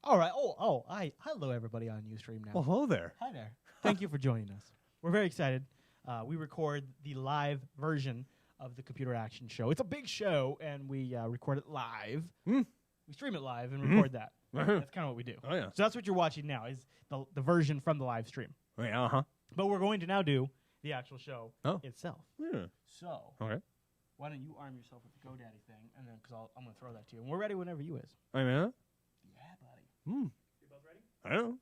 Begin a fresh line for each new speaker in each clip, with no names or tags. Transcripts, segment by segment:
All right. Hello, everybody on Ustream now.
Well, hello there.
Hi there. Thank you for joining us. We're very excited. We record the live version of the Computer Action Show. It's a big show, and we record it live. We stream it live and record that. That's kind of what we do.
Oh, yeah.
So that's what you're watching now is the version from the live stream.
Oh, yeah, uh-huh.
But we're going to now do the actual show itself.
Yeah.
So why don't you arm yourself with the GoDaddy thing, and then because I'm going to throw that to you. And we're ready whenever you is.
I mean,
Yeah, buddy.
You
both ready?
I know.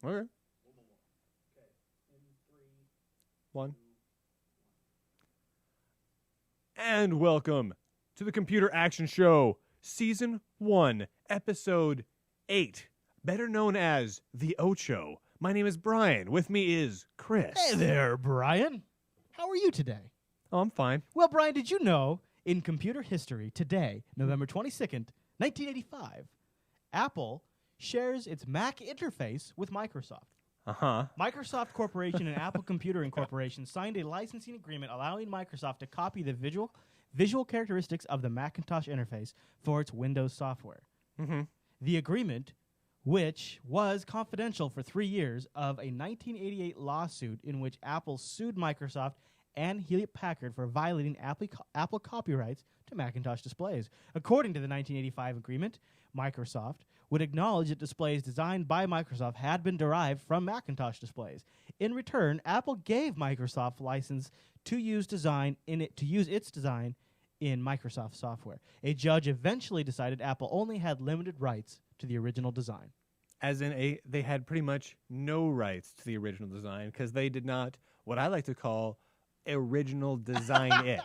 I am.
Okay.
Okay. In 3,
1. And welcome to the Computer Action Show, Season 1, Episode 8, better known as The Ocho. My name is Brian. With me is Chris.
Hey there, Brian. How are you today?
Oh, I'm fine.
Well, Brian, did you know in computer history today, November 22nd, 1985, Apple shares its Mac interface with Microsoft.
Uh-huh.
Microsoft Corporation and Apple Computer Incorporation signed a licensing agreement allowing Microsoft to copy the visual characteristics of the Macintosh interface for its Windows software.
Mm-hmm.
The agreement, which was confidential for 3 years, of a 1988 lawsuit in which Apple sued Microsoft and Hewlett-Packard for violating Apple copyrights to Macintosh displays. According to the 1985 agreement, Microsoft would acknowledge that displays designed by Microsoft had been derived from Macintosh displays. In return, Apple gave Microsoft license to use its design in Microsoft software. A judge eventually decided Apple only had limited rights to the original design.
As in, they had pretty much no rights to the original design because they did not, what I like to call, original design it.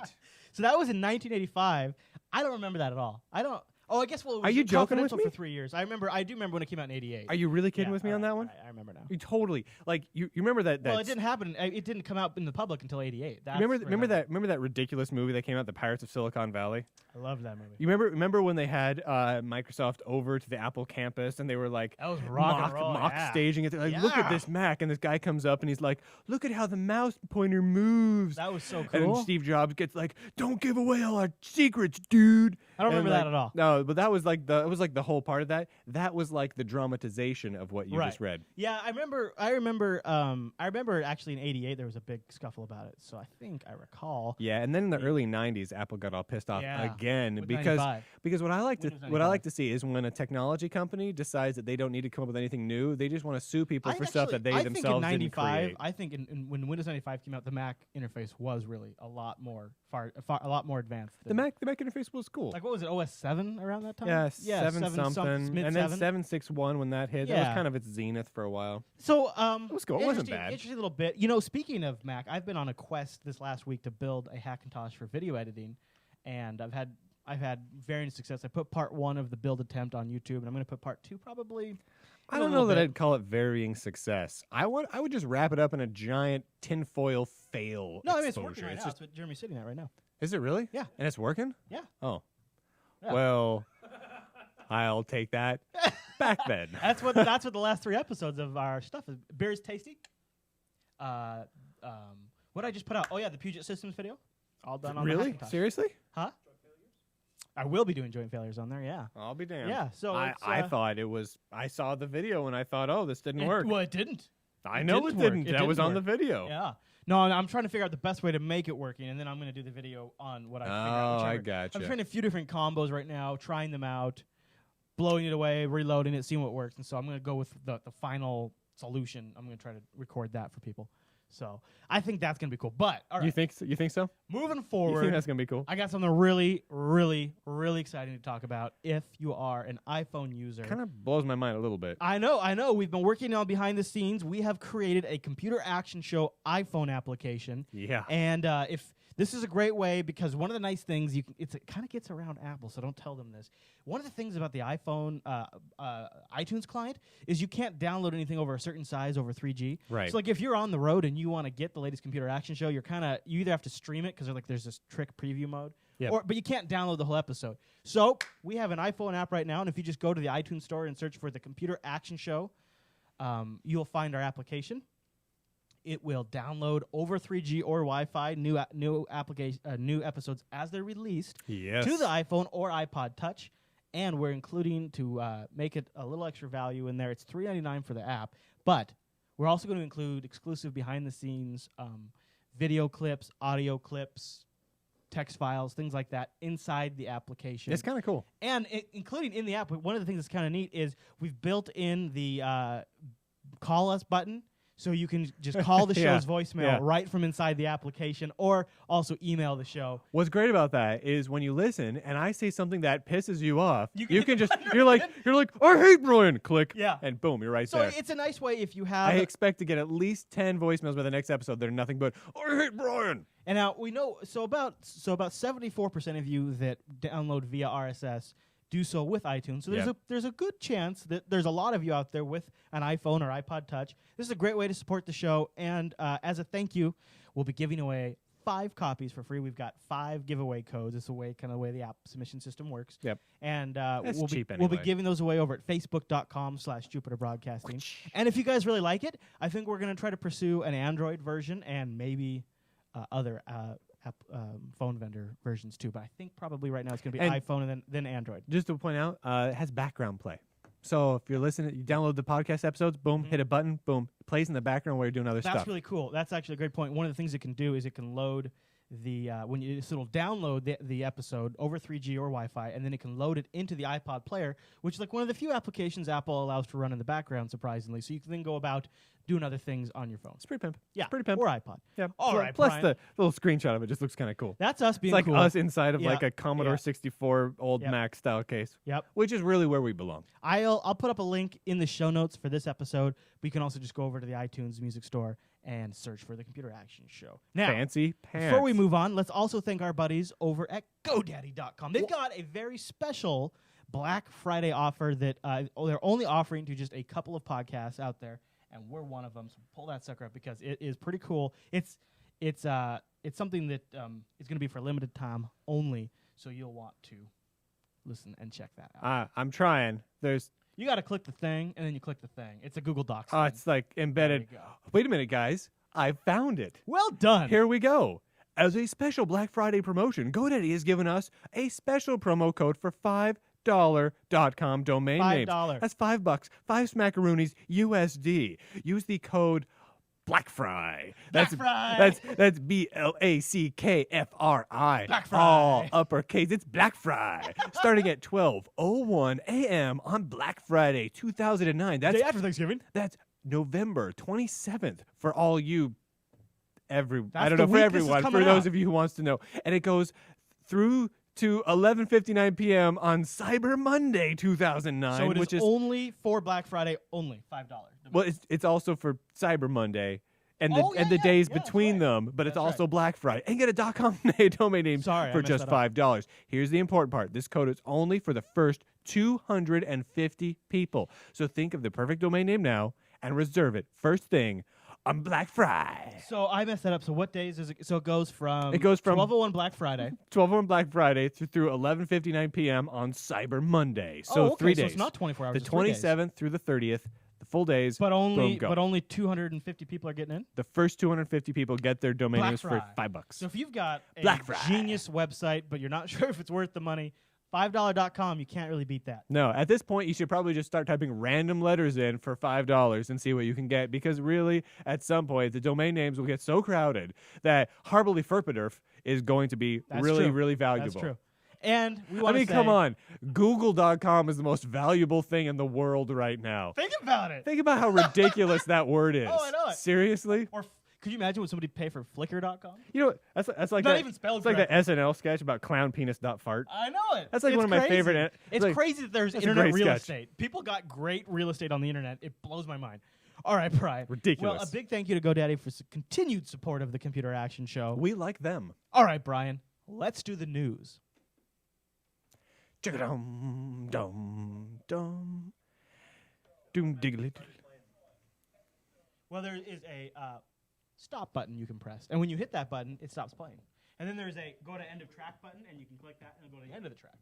So that was in 1985. I don't remember that at all. I guess, well, it was
Are you joking with
confidential
me?
for 3 years. I do remember when it came out in 88.
Are you really kidding
Yeah,
with me
all
on
right,
that one?
all right, I remember now.
You totally, like, you remember that.
Well, it didn't happen. It didn't come out in the public until 88.
Remember that ridiculous movie that came out, The Pirates of Silicon Valley?
I love that movie.
You remember when they had Microsoft over to the Apple campus and they were like
That was rock and roll,
mock
yeah.
staging it? They're like, look at this Mac, and this guy comes up and he's like, look at how the mouse pointer moves.
That was so cool.
And Steve Jobs gets like, don't give away all our secrets, dude.
I don't remember that at all.
No, but that was like the whole part of that. That was like the dramatization of what you just read.
Yeah, I remember actually in 88 there was a big scuffle about it. So I think I recall.
Yeah, and then in the early 90s, Apple got all pissed off again
with
because
95.
what I like to see is when a technology company decides that they don't need to come up with anything new, they just want to sue people for stuff that they themselves didn't create.
I think when Windows 95 came out, the Mac interface was really a lot more advanced.
The Mac interface was cool.
Like what was it, OS 7 around that time?
Yeah, 7 something, and then 761 when that hit.
Yeah.
That was kind of its zenith for a while.
So
it was cool. It wasn't bad.
Interesting little bit. You know, speaking of Mac, I've been on a quest this last week to build a Hackintosh for video editing, and I've had varying success. I put part 1 of the build attempt on YouTube, and I'm going to put part 2 probably.
I don't know that I'd call it varying success. I would just wrap it up in a giant tinfoil fail.
No, I mean,
exposure.
it's working right now. That's what Jeremy's sitting at right now.
Is it really?
Yeah.
And it's working?
Yeah.
Oh.
Yeah.
Well, I'll take that back then.
That's what the last 3 episodes of our stuff is. Beer is tasty. What did I just put out? Oh yeah, the Puget Systems video. All done on
really?
The Hackintosh.
Seriously?
Huh? I will be doing joint failures on there, yeah.
I'll be damned.
Yeah, so
I thought it was. I saw the video and I thought, oh, this didn't work.
Well, it didn't.
I know it didn't. That was on the video.
Yeah. No, I'm trying to figure out the best way to make it working, and then I'm going to do the video on what I figure out.
Oh, I gotcha.
I'm trying a few different combos right now, trying them out, blowing it away, reloading it, seeing what works, and so I'm going to go with the final solution. I'm going to try to record that for people. So I think that's going to be cool. But all right.
You think so?
Moving forward,
You think that's going to be cool?
I got something really, really, really exciting to talk about if you are an iPhone user.
Kind of blows my mind a little bit.
I know. We've been working on behind the scenes. We have created a Computer Action Show iPhone application.
Yeah.
And if this is a great way, because one of the nice things, it kind of gets around Apple, so don't tell them this. One of the things about the iPhone iTunes client is you can't download anything over a certain size over 3G.
Right.
So like if you're on the road and you want to get the latest Computer Action Show, you either have to stream it because there's this trick preview mode, but you can't download the whole episode. So we have an iPhone app right now, and if you just go to the iTunes store and search for the Computer Action Show, you'll find our application. It will download over 3G or Wi-Fi new episodes as they're released to the iPhone or iPod Touch. and we're including to make it a little extra value in there. It's $3.99 for the app, but we're also going to include exclusive behind-the-scenes video clips, audio clips, text files, things like that inside the application.
It's kind of cool.
And including in the app, one of the things that's kind of neat is we've built in the call us button. So you can just call the show's voicemail right from inside the application, or also email the show.
What's great about that is when you listen and I say something that pisses you off, you can just you're like, I hate Brian. Click.
Yeah.
And boom, you're right
so
there.
So it's a nice way if you have.
I expect to get at least 10 voicemails by the next episode that are nothing but I hate Brian.
And now we know about 74% of you that download via RSS do so with iTunes. So there's a good chance that there's a lot of you out there with an iPhone or iPod Touch. This is a great way to support the show. And as a thank you, we'll be giving away 5 copies for free. We've got 5 giveaway codes. It's the way the app submission system works.
Yep.
And
we'll
be giving those away over at facebook.com/Jupiter Broadcasting. And if you guys really like it, I think we're going to try to pursue an Android version and maybe other phone vendor versions too, but I think probably right now it's going to be iPhone and then Android.
Just to point out, it has background play. So if you're listening, you download the podcast episodes, boom, hit a button, boom, it plays in the background while you're doing other stuff.
That's really cool. That's actually a great point. One of the things it can do is it can load it'll download the episode over 3G or Wi-Fi, and then it can load it into the iPod player, which is like one of the few applications Apple allows to run in the background, surprisingly. So you can then go about doing other things on your phone.
It's pretty pimp.
Yeah,
it's pretty pimp.
Or iPod.
Yeah.
All right,
Plus
Brian.
the little screenshot of it just looks kind of cool.
That's us being
it's like
cool.
us inside of like a Commodore
Yeah.
64 old
Yep.
Mac style case.
Yep.
Which is really where we belong.
I'll put up a link in the show notes for this episode. But you can also just go over to the iTunes Music Store and search for the Computer Action Show. Now,
Fancy pants.
before we move on, let's also thank our buddies over at GoDaddy.com. They've got a very special Black Friday offer that they're only offering to just a couple of podcasts out there, and we're one of them. So pull that sucker up because it is pretty cool. It's something that is going to be for a limited time only, so you'll want to listen and check that out.
I'm trying.
You got to click the thing, and then you click the thing. It's a Google Docs thing.
It's like embedded.
There you go.
Wait a minute, guys. I found it.
Well done.
Here we go. As a special Black Friday promotion, GoDaddy has given us a special promo code for $5.com domain names.
$5.
That's $5. 5 smackaroonies USD. Use the code BlackFry. That's BLACKFRI.
Black Fry.
All uppercase. It's Black Fry. Starting at 12:01 a.m. on Black Friday 2009. That's
day after Thanksgiving.
That's November 27th for all you I don't
the
know, for
week this is
everyone, for
coming
those
out.
of you who wants to know. And it goes through to 11:59 p.m. on Cyber Monday 2009,
So it
which is
only for Black Friday, only $5.
well, it's also for Cyber Monday and
Oh,
the days
that's
between
right.
them, but it's
That's
also
right.
Black Friday. And get a .com domain name
Sorry, I
for
messed
just
that up.
$5. Here's the important part. This code is only for the first 250 people. So think of the perfect domain name now and reserve it first thing on Black Friday.
So I messed that up. So what days is it? So it goes from 12:01 Black Friday.
12 Black Friday through 11:59 p.m. on Cyber Monday. So 3 days.
So it's not 24 hours.
The
it's 3 days.
27th through the 30th, the full days.
But only
boom, go.
250 people are getting in.
The first 250 people get their domain
Black
names for
Friday.
$5.
So if you've got a
Black Friday.
genius website, but you're not sure if it's worth the money, $5.com, you can't really beat that.
No, at this point, you should probably just start typing random letters in for $5 and see what you can get. Because really, at some point, the domain names will get so crowded that Harbly Furpederf is going to be
That's
really,
true.
really valuable.
That's true. And we
I
want
mean,
to
come on. Google.com is the most valuable thing in the world right now.
Think about it.
Think about how ridiculous that word is.
Oh, I know it.
Seriously?
Or could you imagine what somebody pay for Flickr.com?
You know what? That's like
Not
that,
even spelled
it's like that
correctly.
SNL sketch about clownpenis.fart.
I know it.
That's like
It's
one of my
crazy.
favorite.
It's
like,
crazy that there's
that's a
internet
great
real
sketch.
estate. People got great real estate on the internet. It blows my mind. All right, Brian.
Ridiculous.
Well, a big thank you to GoDaddy for continued support of the Computer Action Show.
We like them.
All right, Brian. Let's do the news.
Dum dum dum. Doom diggly.
Well, there is a stop button you can press. And when you hit that button, it stops playing. And then there's a go to end of track button, and you can click that and it'll go to the end of the track.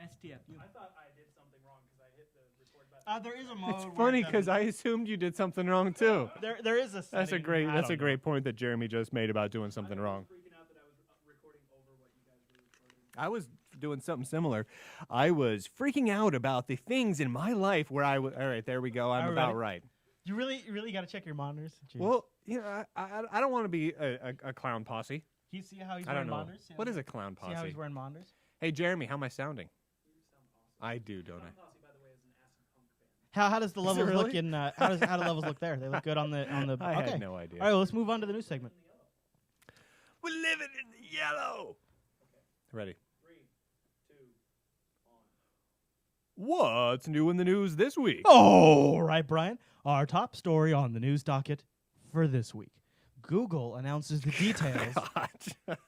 STFU.
I thought I did something wrong because I hit the record button.
There is a mode.
It's
where
funny
it
because
doesn't-
I assumed you did something wrong too.
there is a setting.
That's a great.
I
That's a
don't know.
great point that Jeremy just made about doing something wrong.
Freaking out that I was recording over what you guys were recording.
I was doing something similar. I was freaking out about the things in my life where I was. All right, there we go. I'm about right.
You really got to check your monitors. Jeez.
Well, I don't want to be a clown posse.
You see how he's
I
wearing
don't know.
monitors?
What is a clown posse?
See how he's wearing monitors?
Hey, Jeremy, how am I sounding?
You sound awesome.
I do, don't I?
Posse, by the way, is an acid punk band.
How does the
Is it
levels
really?
look in? How do the levels look there? They look good on the.
I
okay.
had no idea.
All right, well, let's move on to the news segment.
We're living in the yellow. Ready.
3, 2, 1.
What's new in the news this week?
All right, Brian. Our top story on the news docket for this week: Google announces the details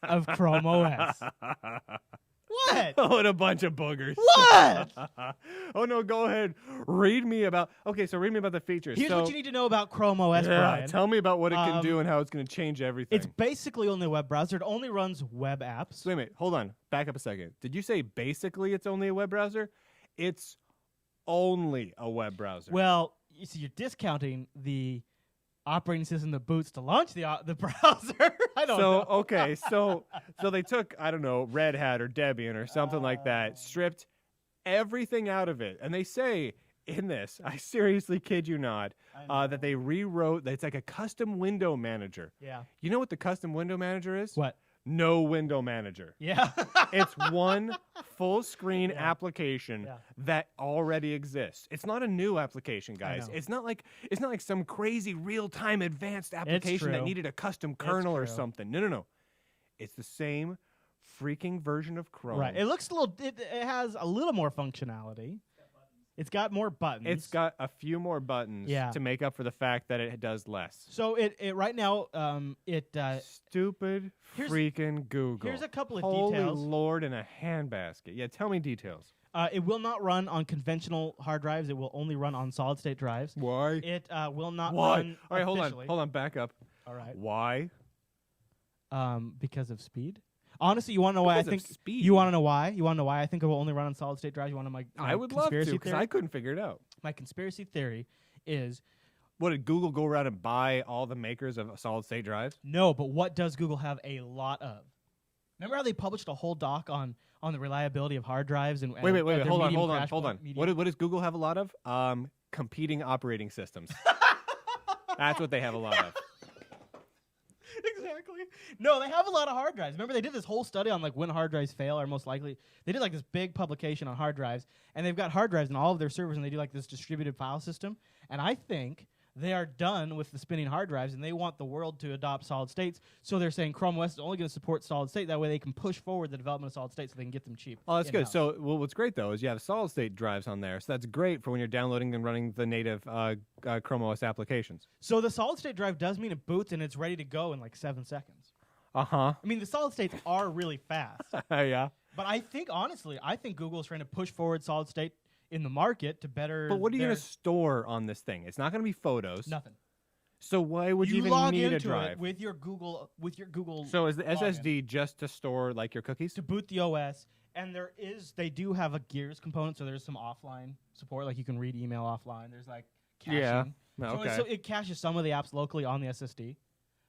of Chrome OS. What?
What a bunch of boogers.
What?
Oh, no, go ahead. Read me about the features.
Here's what you need to know about Chrome OS, Brian.
Tell me about what it can do and how it's going to change everything.
It's basically only a web browser. It only runs web apps.
Wait a minute. Hold on. Back up a second. Did you say basically it's only a web browser? It's only a web browser.
Well, you see, you're discounting the operating system that boots to launch the browser. I don't know.
Okay, so they took, I don't know, Red Hat or Debian or something like that, stripped everything out of it, and they say in this, I seriously kid you not, that they rewrote. That it's like a custom window manager.
Yeah.
You know what the custom window manager is?
What?
No window manager.
Yeah.
It's one full screen application
Yeah.
that already exists. It's not a new application, guys.
know.
It's not like some crazy real-time advanced application that
true.
needed a custom kernel or
true.
something. No. It's the same freaking version of Chrome.
Right. It looks a little. It has a little more functionality. It's got more buttons.
It's got a few more buttons to make up for the fact that it does less.
So it right now
Stupid
here's-
freaking Google.
here's a couple of
Holy
details.
Lord, in a handbasket. Yeah, tell me details.
It will not run on conventional hard drives. It will only run on solid state drives.
Why?
It will not
Why?
run.
All right,
officially.
hold on, back up.
All right.
Why?
Because of speed. Honestly, you want to know why
Because
I
of
think?
speed.
You want to know why? You want to know why I think it will only run on solid state drives? You want to know my
I would love to,
conspiracy
because
theory?
I couldn't figure it out.
My conspiracy theory is
What, did Google go around and buy all the makers of solid state drives?
no, but what does Google have a lot of? Remember how they published a whole doc on the reliability of hard drives and
Wait,
their
hold on.
medium crash point- medium-
What does Google have a lot of? Competing operating systems. That's what they have a lot of.
Exactly. No, they have a lot of hard drives. Remember, they did this whole study on like when hard drives fail are most likely. They did like this big publication on hard drives, and they've got hard drives in all of their servers, and they do like this distributed file system. And I think they are done with the spinning hard drives, and they want the world to adopt solid states. So they're saying Chrome OS is only going to support solid state. That way, they can push forward the development of solid state, so they can get them cheap.
Oh, that's good.
in-house.
So, what's great though is you have solid state drives on there, so that's great for when you're downloading and running the native Chrome OS applications.
So the solid state drive does mean it boots and it's ready to go in like 7 seconds.
I
mean, the solid states are really fast.
Yeah.
But I think, honestly, Google is trying to push forward solid state in the market to better.
But what are you
their-
going to store on this thing? It's not going to be photos.
Nothing.
So why would you even
log
need
into
a drive?
it with your Google.
So is the
login
SSD just to store like your cookies?
to boot the OS? And they do have a Gears component, so there's some offline support. Like you can read email offline. There's like caching.
Yeah.
So,
Okay.
so it caches some of the apps locally on the SSD.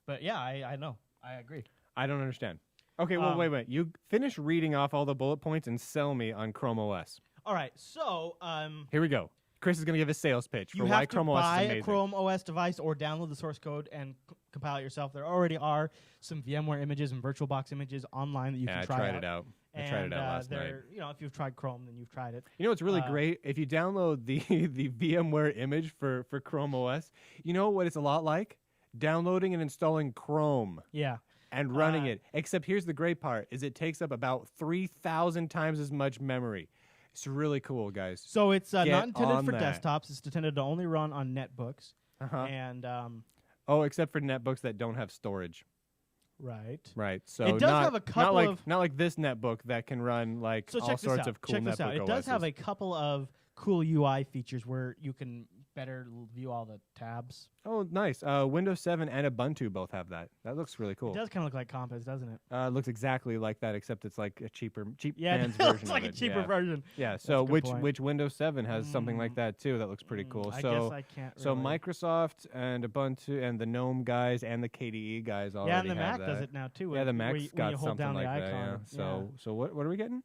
But yeah, I know. I agree.
I don't understand. Okay, well, wait. You finish reading off all the bullet points and sell me on Chrome OS.
All right. So
Here we go. Chris is going to give a sales pitch for
you
why
have to
Chrome OS is
buy
amazing.
a Chrome OS device or download the source code and compile it yourself. There already are some VMware images and VirtualBox images online that you can try
I tried it out. I tried it out last night.
You know, if you've tried Chrome, then you've tried it.
You know what's really great? If you download the VMware image for Chrome OS, you know what it's a lot like? Downloading and installing Chrome
Yeah.
and running it. Except here's the great part, is it takes up about 3,000 times as much memory. It's really cool, guys.
So it's
Get
not intended
on
for
that.
desktops. It's intended to only run on netbooks.
Uh-huh.
And
Oh, except for netbooks that don't have storage.
right.
Right. So
It does have a couple
not like this netbook that can run like
So
all
check this
sorts
out.
of cool
Check this out.
netbook
It does have
OSs.
a couple of cool UI features where you can better view all the tabs.
Oh, nice. Windows 7 and Ubuntu both have that. That looks really cool.
It does kind of look like Compass, doesn't it?
It looks exactly like that, except it's like a cheap
Yeah,
man's
it
version
looks like
of
a
it.
cheaper
yeah.
version.
Yeah. So
a good point.
which Windows 7 has something like that too? That looks pretty cool.
I
So
guess I can't.
so
really.
Microsoft and Ubuntu and the GNOME guys and the KDE guys already
Yeah, and the
have
Mac does
that.
it now too.
Yeah, the
where
Mac's
you, when
got
you hold
something
down
like
the
that.
icon.
Yeah. So what are we getting?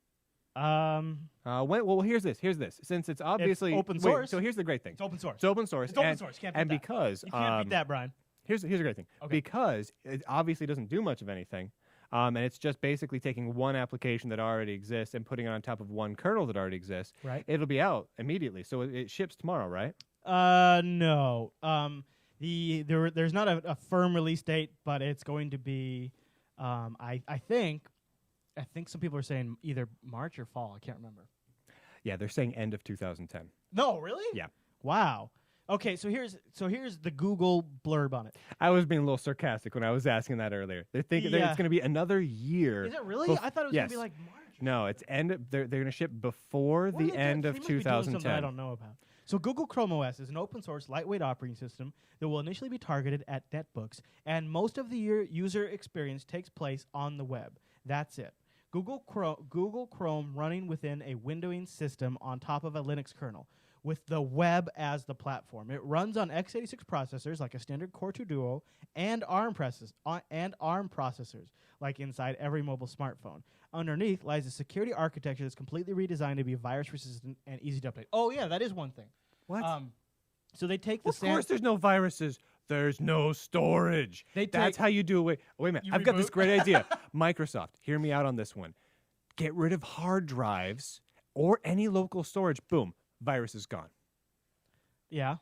Well, here's this. Since it's obviously
open
wait,
source.
so here's the great thing.
It's open source.
It's open source.
It's open source. You can't beat
and
that.
because
You can't beat that, Brian.
here's the great thing.
Okay.
Because it obviously doesn't do much of anything. And it's just basically taking one application that already exists and putting it on top of one kernel that already exists.
Right.
It'll be out immediately. So it ships tomorrow, right?
No. There's not a firm release date, but it's going to be. I think some people are saying either March or fall. I can't remember.
Yeah, they're saying end of 2010.
No, really?
Yeah.
Wow. Okay, so here's the Google blurb on it.
I was being a little sarcastic when I was asking that earlier. They're thinking that it's going to be another year.
Is it really? I thought it was going to be like March.
No, it's They're going to ship before the end of 2010.
I don't know about. So Google Chrome OS is an open source, lightweight operating system that will initially be targeted at netbooks, and most of the user experience takes place on the web. That's it. Google Chrome running within a windowing system on top of a Linux kernel, with the web as the platform. It runs on x86 processors like a standard Core 2 Duo and ARM processors like inside every mobile smartphone. Underneath lies a security architecture that's completely redesigned to be virus resistant and easy to update. Oh yeah, that is one thing.
What?
So they take the
Of course there's no viruses. There's no storage. That's how you do it. Wait a minute. I've got this great idea. Microsoft, hear me out on this one. Get rid of hard drives or any local storage. Boom. Virus is gone.
Yeah.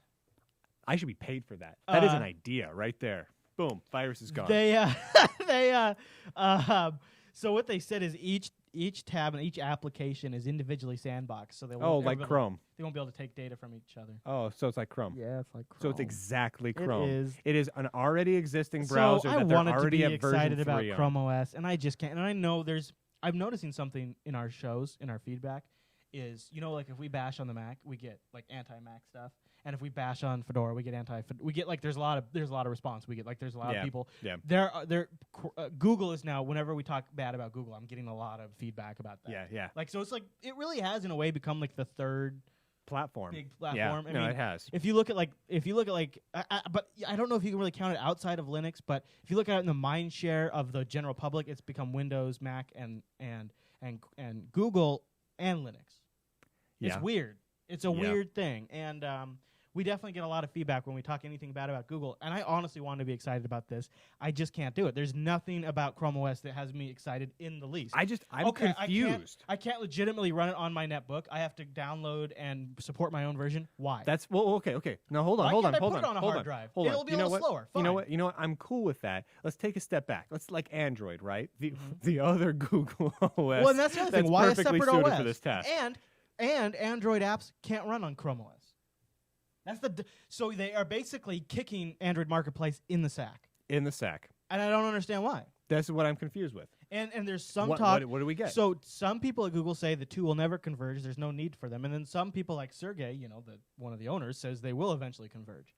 I should be paid for that. That is an idea right there. Boom. Virus is gone.
So what they said is each tab and each application is individually sandboxed, so they won't.
Oh, like Chrome.
They won't be able to take data from each other.
Oh, so it's like Chrome.
Yeah, it's like Chrome.
So it's exactly Chrome.
It is.
It is an already existing browser
so
that they're
I wanted
already
to be
at version
excited
3
about
on.
Chrome OS, and I just can't. And I know I'm noticing something in our shows, in our feedback, is like if we bash on the Mac, we get like anti-Mac stuff, and if we bash on Fedora, we get we get like there's a lot of response. We get like there's a lot of people.
Yeah.
Google is now, whenever we talk bad about Google, I'm getting a lot of feedback about that.
Yeah.
Like so, it's like it really has in a way become like the third
platform.
big platform.
Yeah. It has.
If you look at but I don't know if you can really count it outside of Linux, but if you look at it in the mind share of the general public, it's become Windows, Mac, and Google and Linux.
Yeah.
It's weird. It's a weird thing, and we definitely get a lot of feedback when we talk anything bad about Google. And I honestly want to be excited about this. I just can't do it. There's nothing about Chrome OS that has me excited in the least.
I'm confused.
I can't legitimately run it on my netbook. I have to download and support my own version. Why?
Okay. No, hold on.
Put it on a hard drive? It'll be a little slower. Fine.
You know what? I'm cool with that. Let's take a step back. Let's like Android, right? The other Google OS.
Well, and that's the other thing. Why a
perfectly
separate
suited
OS?
for this task.
And Android apps can't run on Chrome OS. So they are basically kicking Android Marketplace in the sack.
In the sack.
And I don't understand why.
That's what I'm confused with.
And there's some
talk. What do we get?
So some people at Google say the two will never converge. There's no need for them. And then some people like Sergey, one of the owners, says they will eventually converge.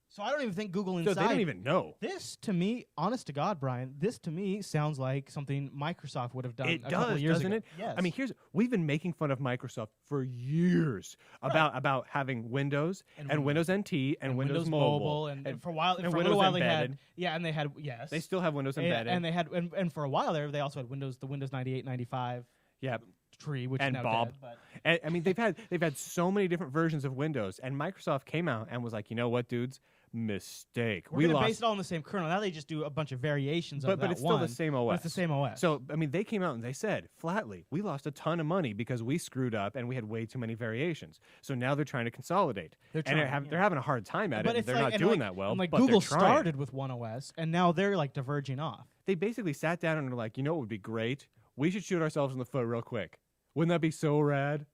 So I don't even think Google inside.
So they don't even know.
This, to me, honest to God, Brian, this to me sounds like something Microsoft would have done a couple of
years
years
ago.
It? Yes.
I mean, we've been making fun of Microsoft for years about having Windows and Windows NT and Windows Mobile.
And for a while,
and
for a
Windows
little while
embedded.
they had yes.
They still have Windows embedded.
And they had and for a while there they also had the Windows 98, 95.
Yeah.
Tree, which
and
is now
Bob.
dead, but.
And, I mean, they've had so many different versions of Windows, and Microsoft came out and was like, you know what, dudes, mistake.
We're going to base it all on the same kernel. Now they just do a bunch of variations of that
but it's still the same OS.
It's the same OS.
So I mean, they came out and they said flatly, we lost a ton of money because we screwed up and we had way too many variations. So now they're trying to consolidate, they're having a hard time at it. And they're not doing that well.
Like
but
Google
they're trying.
Started with one OS, and now they're like diverging off.
They basically sat down and were like, you know what would be great? We should shoot ourselves in the foot real quick. Wouldn't that be so rad?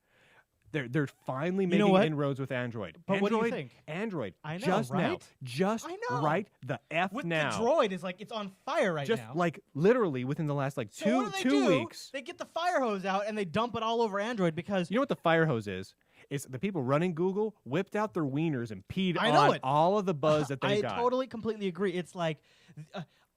They're finally making inroads with Android.
But what do you think?
Android.
I know,
just
right?
now. Just right the F
with
now.
The Droid is like it's on fire right now.
Just like literally within the last two weeks.
They get the fire hose out and they dump it all over Android because
you know what the fire hose is? It's the people running Google whipped out their wieners and peed
on
all of the buzz that they got.
I totally completely agree. It's like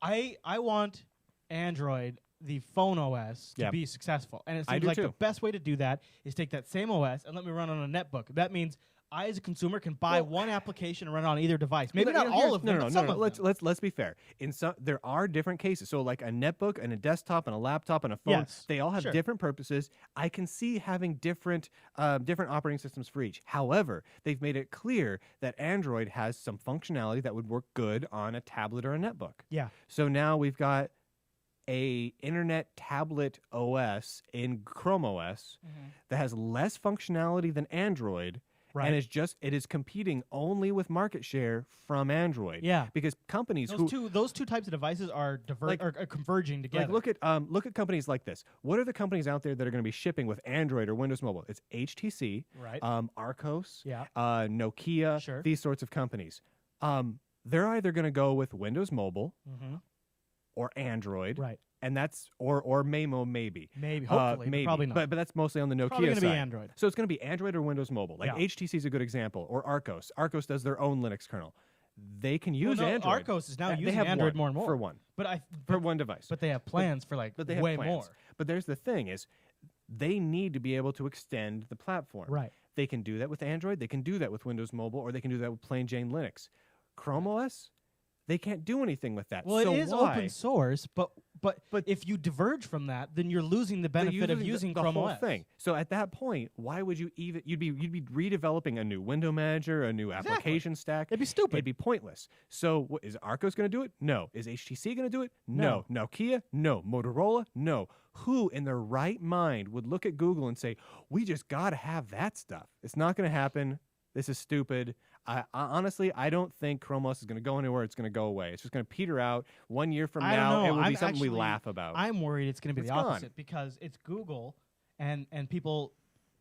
I want Android, the phone OS, to be successful. And it seems like the best way to do that is take that same OS and let me run on a netbook. That means I, as a consumer, can buy one application and run it on either device. Maybe
Well,
not
here's-
all of them, but some of them.
Let's be fair. In some, there are different cases. So, like a netbook and a desktop and a laptop and a phone,
Yes,
they all have
sure.
different purposes. I can see having different operating systems for each. However, they've made it clear that Android has some functionality that would work good on a tablet or a netbook.
Yeah.
So now we've got a internet tablet OS in Chrome OS that has less functionality than Android.
Right.
And it is competing only with market share from Android.
Yeah.
Because companies
Those two types of devices are are converging together.
like look at companies like this. What are the companies out there that are going to be shipping with Android or Windows Mobile? It's HTC,
Right.
Arcos,
Yeah.
Nokia,
Sure.
these sorts of companies. They're either going to go with Windows Mobile or Android,
Right.
and that's or Maimo maybe.
Maybe, hopefully, but probably not.
But that's mostly on the Nokia
Probably
side.
gonna be Android.
So it's going to be Android or Windows Mobile. Like
Yeah.
HTC is a good example, or Arcos. Arcos does their own Linux kernel. They can use
Well, no,
Android.
Arcos is now
They
using
have
Android
one
more and more.
for one
But
one device.
But they have plans for
But they have
way
plans.
more.
But there's the thing is, they need to be able to extend the platform.
Right.
They can do that with Android. They can do that with Windows Mobile, or they can do that with plain Jane Linux. Chrome OS, they can't do anything with that.
Well,
so
it is
why?
open source, but if you diverge from that, then you're losing the
But
benefit of
the-
using
the
Chrome
whole
OS.
thing. So at that point, why would you even? You'd be redeveloping a new window manager, a new
Exactly.
application stack.
It'd be stupid.
It'd be pointless. So is Arcos going to do it? No. Is HTC going to do it? No. Nokia? No. Motorola? No. Who in their right mind would look at Google and say, "We just got to have that stuff"? It's not going to happen. This is stupid. I honestly, I don't think Chrome OS is going to go anywhere. It's going to go away. It's just going to peter out. 1 year from
I don't
now,
know.
it will be
I'm
something we
actually-
laugh about.
I'm worried it's going to be
It's
the
gone.
opposite because it's Google, and people,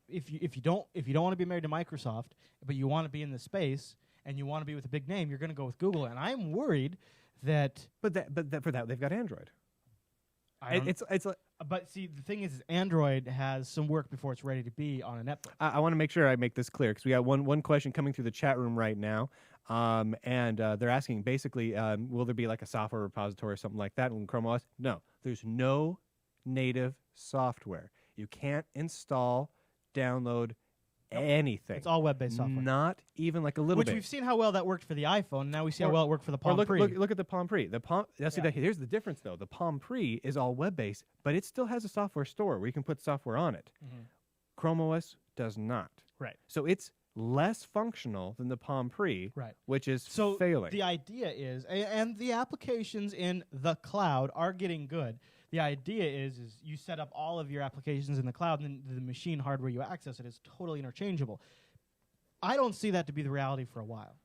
if you don't want to be married to Microsoft, but you want to be in the space and you want to be with a big name, you're going to go with Google. And I'm worried that.
But for that, they've got Android.
I don't-
It's like,
But see, the thing is Android has some work before it's ready to be on a netbook.
I want to make sure I make this clear because we got one question coming through the chat room right now, and they're asking basically, will there be like a software repository or something like that in Chrome OS? No, there's no native software. You can't install, download anything.
It's all web-based software.
Not even like a little
Which
bit.
we've seen how well that worked for the iPhone. Now we see how
Or-
well it worked for the
Or
Palm Pre.
look at the Palm Pre. The Palm. Now see
Yeah.
here's the difference though. The Palm Pre is all web based, but it still has a software store where you can put software on it. Chrome OS does not.
Right.
So it's less functional than the Palm Pre,
Right.
which is
So
failing.
the idea is, and the applications in the cloud are getting good. The idea is you set up all of your applications in the cloud, and then the machine hardware you access it is totally interchangeable. I don't see that to be the reality for a while.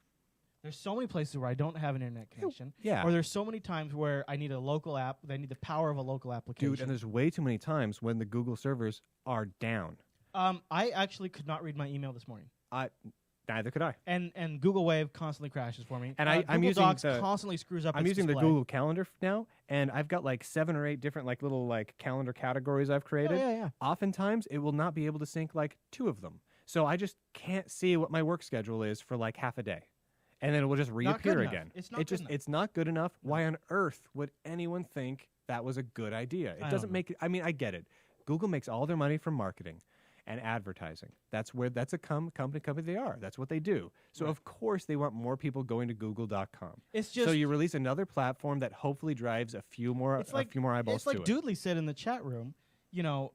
There's so many places where I don't have an internet connection.
yeah.
Or there's so many times where I need a local app. I need the power of a local application.
Dude, and there's way too many times when the Google servers are down.
I actually could not read my email this morning.
Neither could I.
And Google Wave constantly crashes for me.
And
Google
I'm using
Docs
the-
constantly screws up.
I'm
its
using the
display.
Google Calendar now, and I've got like 7 or 8 different like little like calendar categories I've created.
Yeah.
Oftentimes, it will not be able to sync like 2 of them. So I just can't see what my work schedule is for like half a day. And then it will just
Not
reappear
good enough.
again.
It's not good enough.
It's not good enough. Why on earth would anyone think that was a good idea? It
I
doesn't
don't know.
make it. I mean, I get it. Google makes all their money from marketing and advertising. That's a company they are. That's what they do. So
Right.
of course they want more people going to google.com.
It's just
So you release another platform that hopefully drives a few more eyeballs
it's like
to it.
Doodley said in the chat room. You know,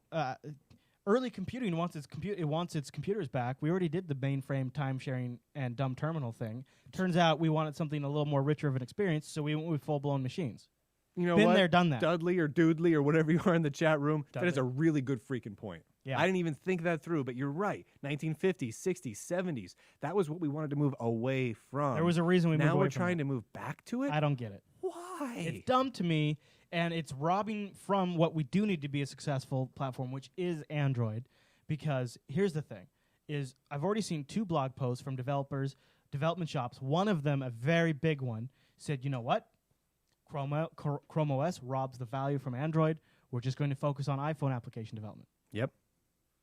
early computing wants its computers back. We already did the mainframe time sharing and dumb terminal thing. Turns out we wanted something a little more richer of an experience, so we went with full blown machines.
You know
Been
what?
there, done that.
Dudley or Doodley or whatever you are in the chat room. That is
Dudley.
a really good freaking point.
Yeah.
I didn't even think that through, but you're right. 1950s, 60s, 70s. That was what we wanted to move away from.
There was a reason we moved
Now
away
we're
from
trying
that.
to move back to it?
I don't get it.
Why?
It's dumb to me, and it's robbing from what we do need to be a successful platform, which is Android. Because here's the thing: is I've already seen 2 blog posts from development shops. One of them, a very big one, said, "You know what? Chrome OS robs the value from Android. We're just going to focus on iPhone application development."
Yep.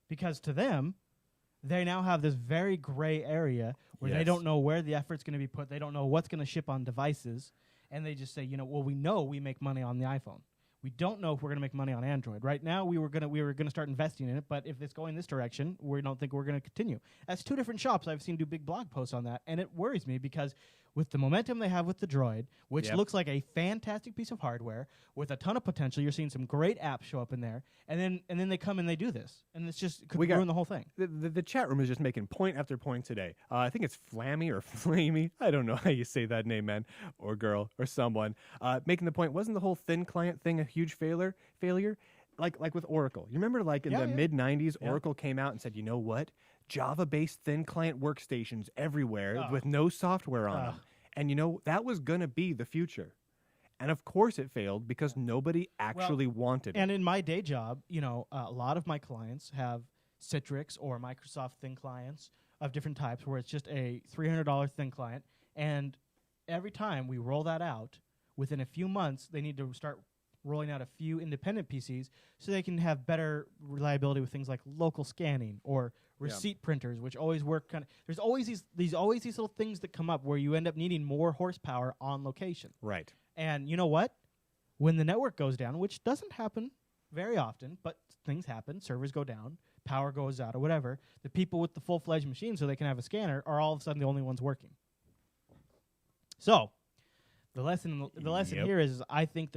Because to them, they now have this very gray area where they
Yes.
don't know where the effort's going to be put. They don't know what's going to ship on devices. And they just say, well, we know we make money on the iPhone. We don't know if we're going to make money on Android. Right now, we were gonna start investing in it, but if it's going this direction, we don't think we're going to continue. That's two different shops I've seen do big blog posts on that, and it worries me because with the momentum they have with the Droid, which
Yep.
looks like a fantastic piece of hardware with a ton of potential, you're seeing some great apps show up in there, and then they come and they do this, and it's just could ruin the whole thing.
The chat room is just making point after point today. I think it's Flammy or Flamey. I don't know how you say that name, man, or girl, or someone. Making the point, wasn't the whole thin client thing a huge failure? Like with Oracle. You remember like in the mid-'90s, Oracle came out and said, you know what? Java-based thin client workstations everywhere with no software on them. And you know, that was going to be the future. And of course it failed because nobody actually wanted it.
And in my day job, you know, a lot of my clients have Citrix or Microsoft thin clients of different types where it's just a $300 thin client. And every time we roll that out, within a few months, they need to start rolling out a few independent PCs so they can have better reliability with things like local scanning or receipt printers, which always work kind of. There's always these little things that come up where you end up needing more horsepower on location.
Right.
And you know what? When the network goes down, which doesn't happen very often, but things happen, servers go down, power goes out or whatever, the people with the full-fledged machine so they can have a scanner are all of a sudden the only ones working. So, the lesson here is I think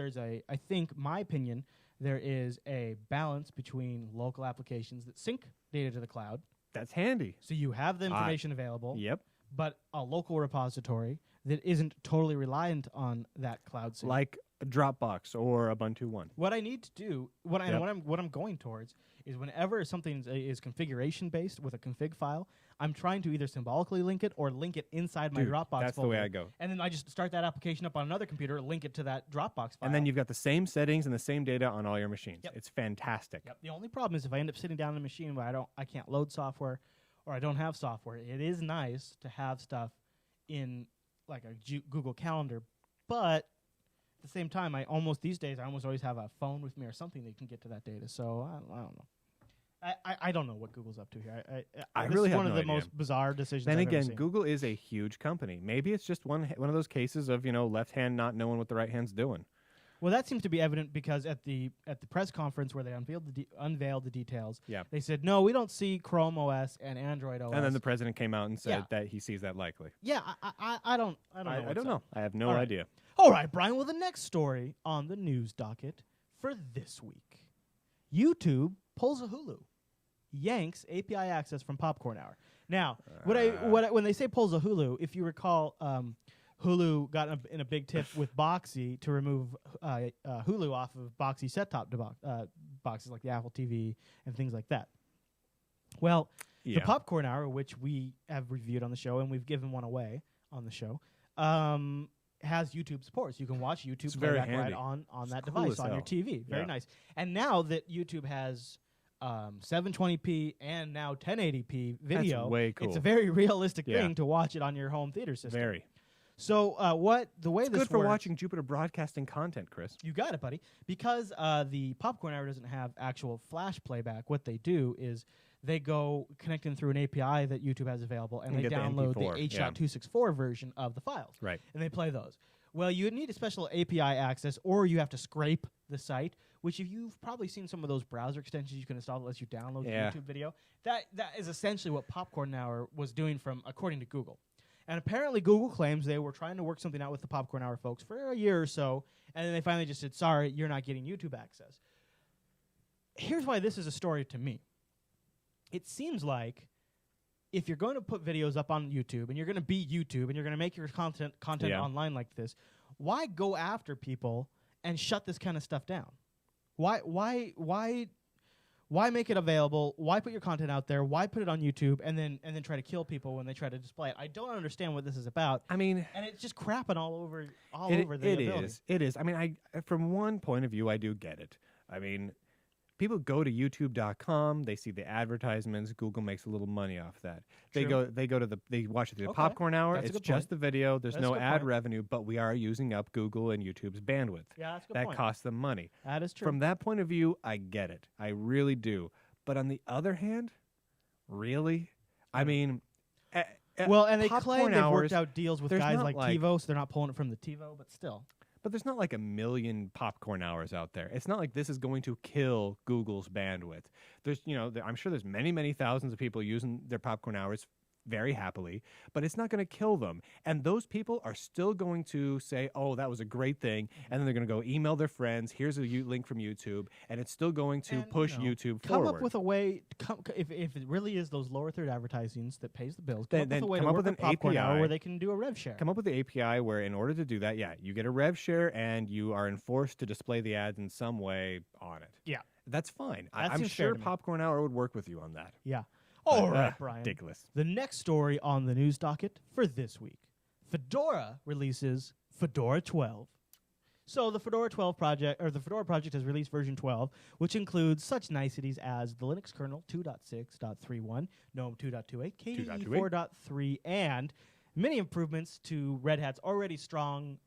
my opinion, there is a balance between local applications that sync data to the cloud.
That's handy.
So you have the information available.
Yep.
But a local repository that isn't totally reliant on that cloud sync.
Like a Dropbox or Ubuntu One.
What I need to do, what I'm going towards is whenever something is configuration based with a config file, I'm trying to either symbolically link it or link it inside my Dropbox
that's
folder.
the way I go.
And then I just start that application up on another computer, link it to that Dropbox file.
And then you've got the same settings and the same data on all your machines.
Yep.
It's fantastic.
Yep. The only problem is if I end up sitting down on a machine where I can't load software or I don't have software, it is nice to have stuff in like a Google Calendar, but at the same time, these days I almost always have a phone with me or something that can get to that data. So I don't know. I don't know what Google's up to here.
I
this
really
is
have
one
no
of the
idea.
most bizarre decisions.
Then
I've ever
again,
seen.
Google is a huge company. Maybe it's just one of those cases of, left hand not knowing what the right hand's doing.
Well, that seems to be evident because at the press conference where they unveiled the details, they said, no, we don't see Chrome OS and Android OS.
And then the president came out and said that he sees that likely.
Yeah, I don't know.
I don't know. I have no idea.
All right, Brian. Well, the next story on the news docket for this week, YouTube pulls a Hulu, yanks API access from Popcorn Hour. Now, when they say pulls a Hulu, if you recall, Hulu got in a big tip with Boxy to remove Hulu off of Boxy set-top boxes like the Apple TV and things like that. Well, the Popcorn Hour, which we have reviewed on the show and we've given one away on the show, has YouTube support. So you can watch YouTube playback right on that device on your TV. Very nice. And now that YouTube has 720p and now 1080p video,
that's way cool.
It's a very realistic thing to watch it on your home theater system.
Very.
So the way
it's
this
good for
works,
watching Jupiter Broadcasting content, Chris.
You got it, buddy. Because the Popcorn Hour doesn't have actual flash playback, what they do is they go connecting through an API that YouTube has available, and they download the H.264 version of the files.
Right.
And they play those. Well, you need a special API access, or you have to scrape the site, which if you've probably seen some of those browser extensions you can install that lets you download the YouTube video, that is essentially what Popcorn Hour was doing according to Google. And apparently Google claims they were trying to work something out with the Popcorn Hour folks for a year or so, and then they finally just said, sorry, you're not getting YouTube access. Here's why this is a story to me. It seems like if you're going to put videos up on YouTube, and you're going to be YouTube, and you're going to make your content online like this, why go after people and shut this kind of stuff down? Why make it available? Why put your content out there? Why put it on YouTube and then try to kill people when they try to display it? I don't understand what this is about.
I mean,
and it's just crapping all over the ability.
It is. I mean, from one point of view, I do get it. I mean, people go to YouTube.com. They see the advertisements. Google makes a little money off that. They watch it through the Popcorn Hour. It's just the video. There's no ad revenue, but we are using up Google and YouTube's bandwidth.
Yeah, that's a good
that
point.
costs them money.
That is true.
From that point of view, I get it. I really do. But on the other hand, really, I mean,
and they claim they've worked
hours,
out deals with guys like TiVo, so they're not pulling it from the TiVo, but still.
but there's not like a million popcorn hours out there. It's not like this is going to kill Google's bandwidth. There's, I'm sure there's many, many thousands of people using their popcorn hours very happily, but it's not going to kill them. And those people are still going to say, oh, that was a great thing. And then they're going to go email their friends. Here's a link from YouTube. And it's still going to push YouTube forward.
Come up with a way, if it really is those lower third advertisings that pays the bills,
then
come up with a way to work an popcorn hour where they can do a rev share.
Come up with the API where in order to do that, you get a rev share and you are enforced to display the ads in some way on it.
Yeah.
That's fine.
That
I'm
seems
sure
fair to me.
Popcorn Hour would work with you on that.
Yeah. All right,
But,
Brian.
ridiculous.
The next story on the news docket for this week. Fedora releases Fedora 12. So the Fedora 12 project, or the Fedora project, has released version 12, which includes such niceties as the Linux kernel 2.6.31, GNOME 2.28, KDE 4.3, and many improvements to Red Hat's already strong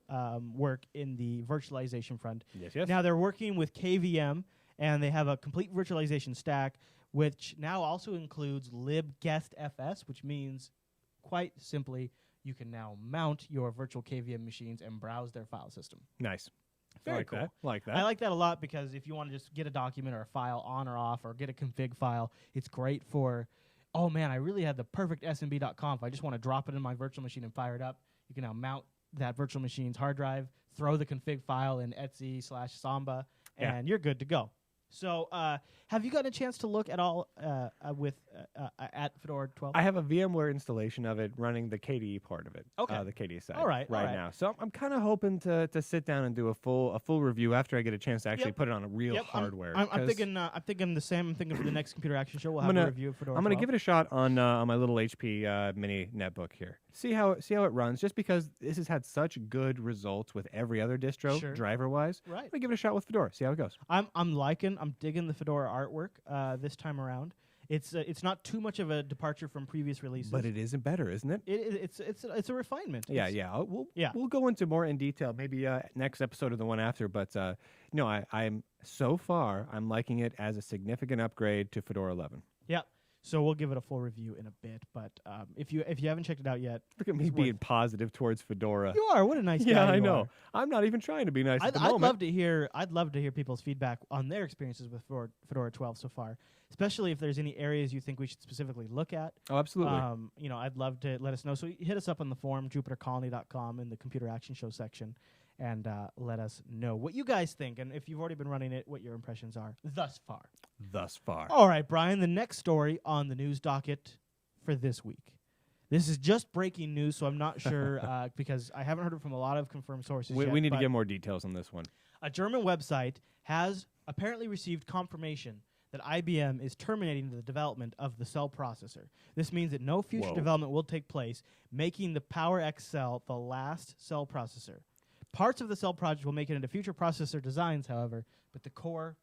work in the virtualization front.
Yes.
Now they're working with KVM, and they have a complete virtualization stack, which now also includes libguestfs, which means, quite simply, you can now mount your virtual KVM machines and browse their file system.
Nice.
Very
like
cool.
That. Like that.
I like that a lot because if you want to just get a document or a file on or off or get a config file, it's great for, oh man, I really had the perfect smb.conf. I just want to drop it in my virtual machine and fire it up. You can now mount that virtual machine's hard drive, throw the config file in etc/samba, and you're good to go. So, have you gotten a chance to look at all at Fedora 12?
I have a VMware installation of it running the KDE part of it.
Okay.
The KDE side.
All right.
Now. So I'm kind of hoping to sit down and do a full review after I get a chance to actually put it on a real hardware.
I'm thinking the same. I'm thinking for the next Computer Action Show we'll have a review of Fedora 12.
I'm going to give it a shot on my little HP mini netbook here. See how it runs. Just because this has had such good results with every other distro driver wise.
Right.
I'm going to give it a shot with Fedora. See how it goes.
I'm digging the Fedora artwork this time around. It's not too much of a departure from previous releases,
but it isn't better, isn't it?
It's a refinement.
We'll go into more in detail maybe next episode or the one after. But I'm so far I'm liking it as a significant upgrade to Fedora 11.
Yeah. So we'll give it a full review in a bit. But if you haven't checked it out yet,
look at me being positive towards Fedora.
You are. What a nice guy.
Yeah, I
you
know.
are.
I'm not even trying to be nice at the
I'd
moment.
love to hear people's feedback on their experiences with Fedora 12 so far, especially if there's any areas you think we should specifically look at.
Oh, absolutely.
I'd love to let us know. So hit us up on the forum, jupitercolony.com, in the Computer Action Show section, and let us know what you guys think, and if you've already been running it, what your impressions are thus far. All right, Brian, the next story on the news docket for this week. This is just breaking news, so I'm not sure because I haven't heard it from a lot of confirmed sources yet.
We need to get more details on this one.
A German website has apparently received confirmation that IBM is terminating the development of the cell processor. This means that no future development will take place, making the PowerX cell the last cell processor. Parts of the cell project will make it into future processor designs, however, but the core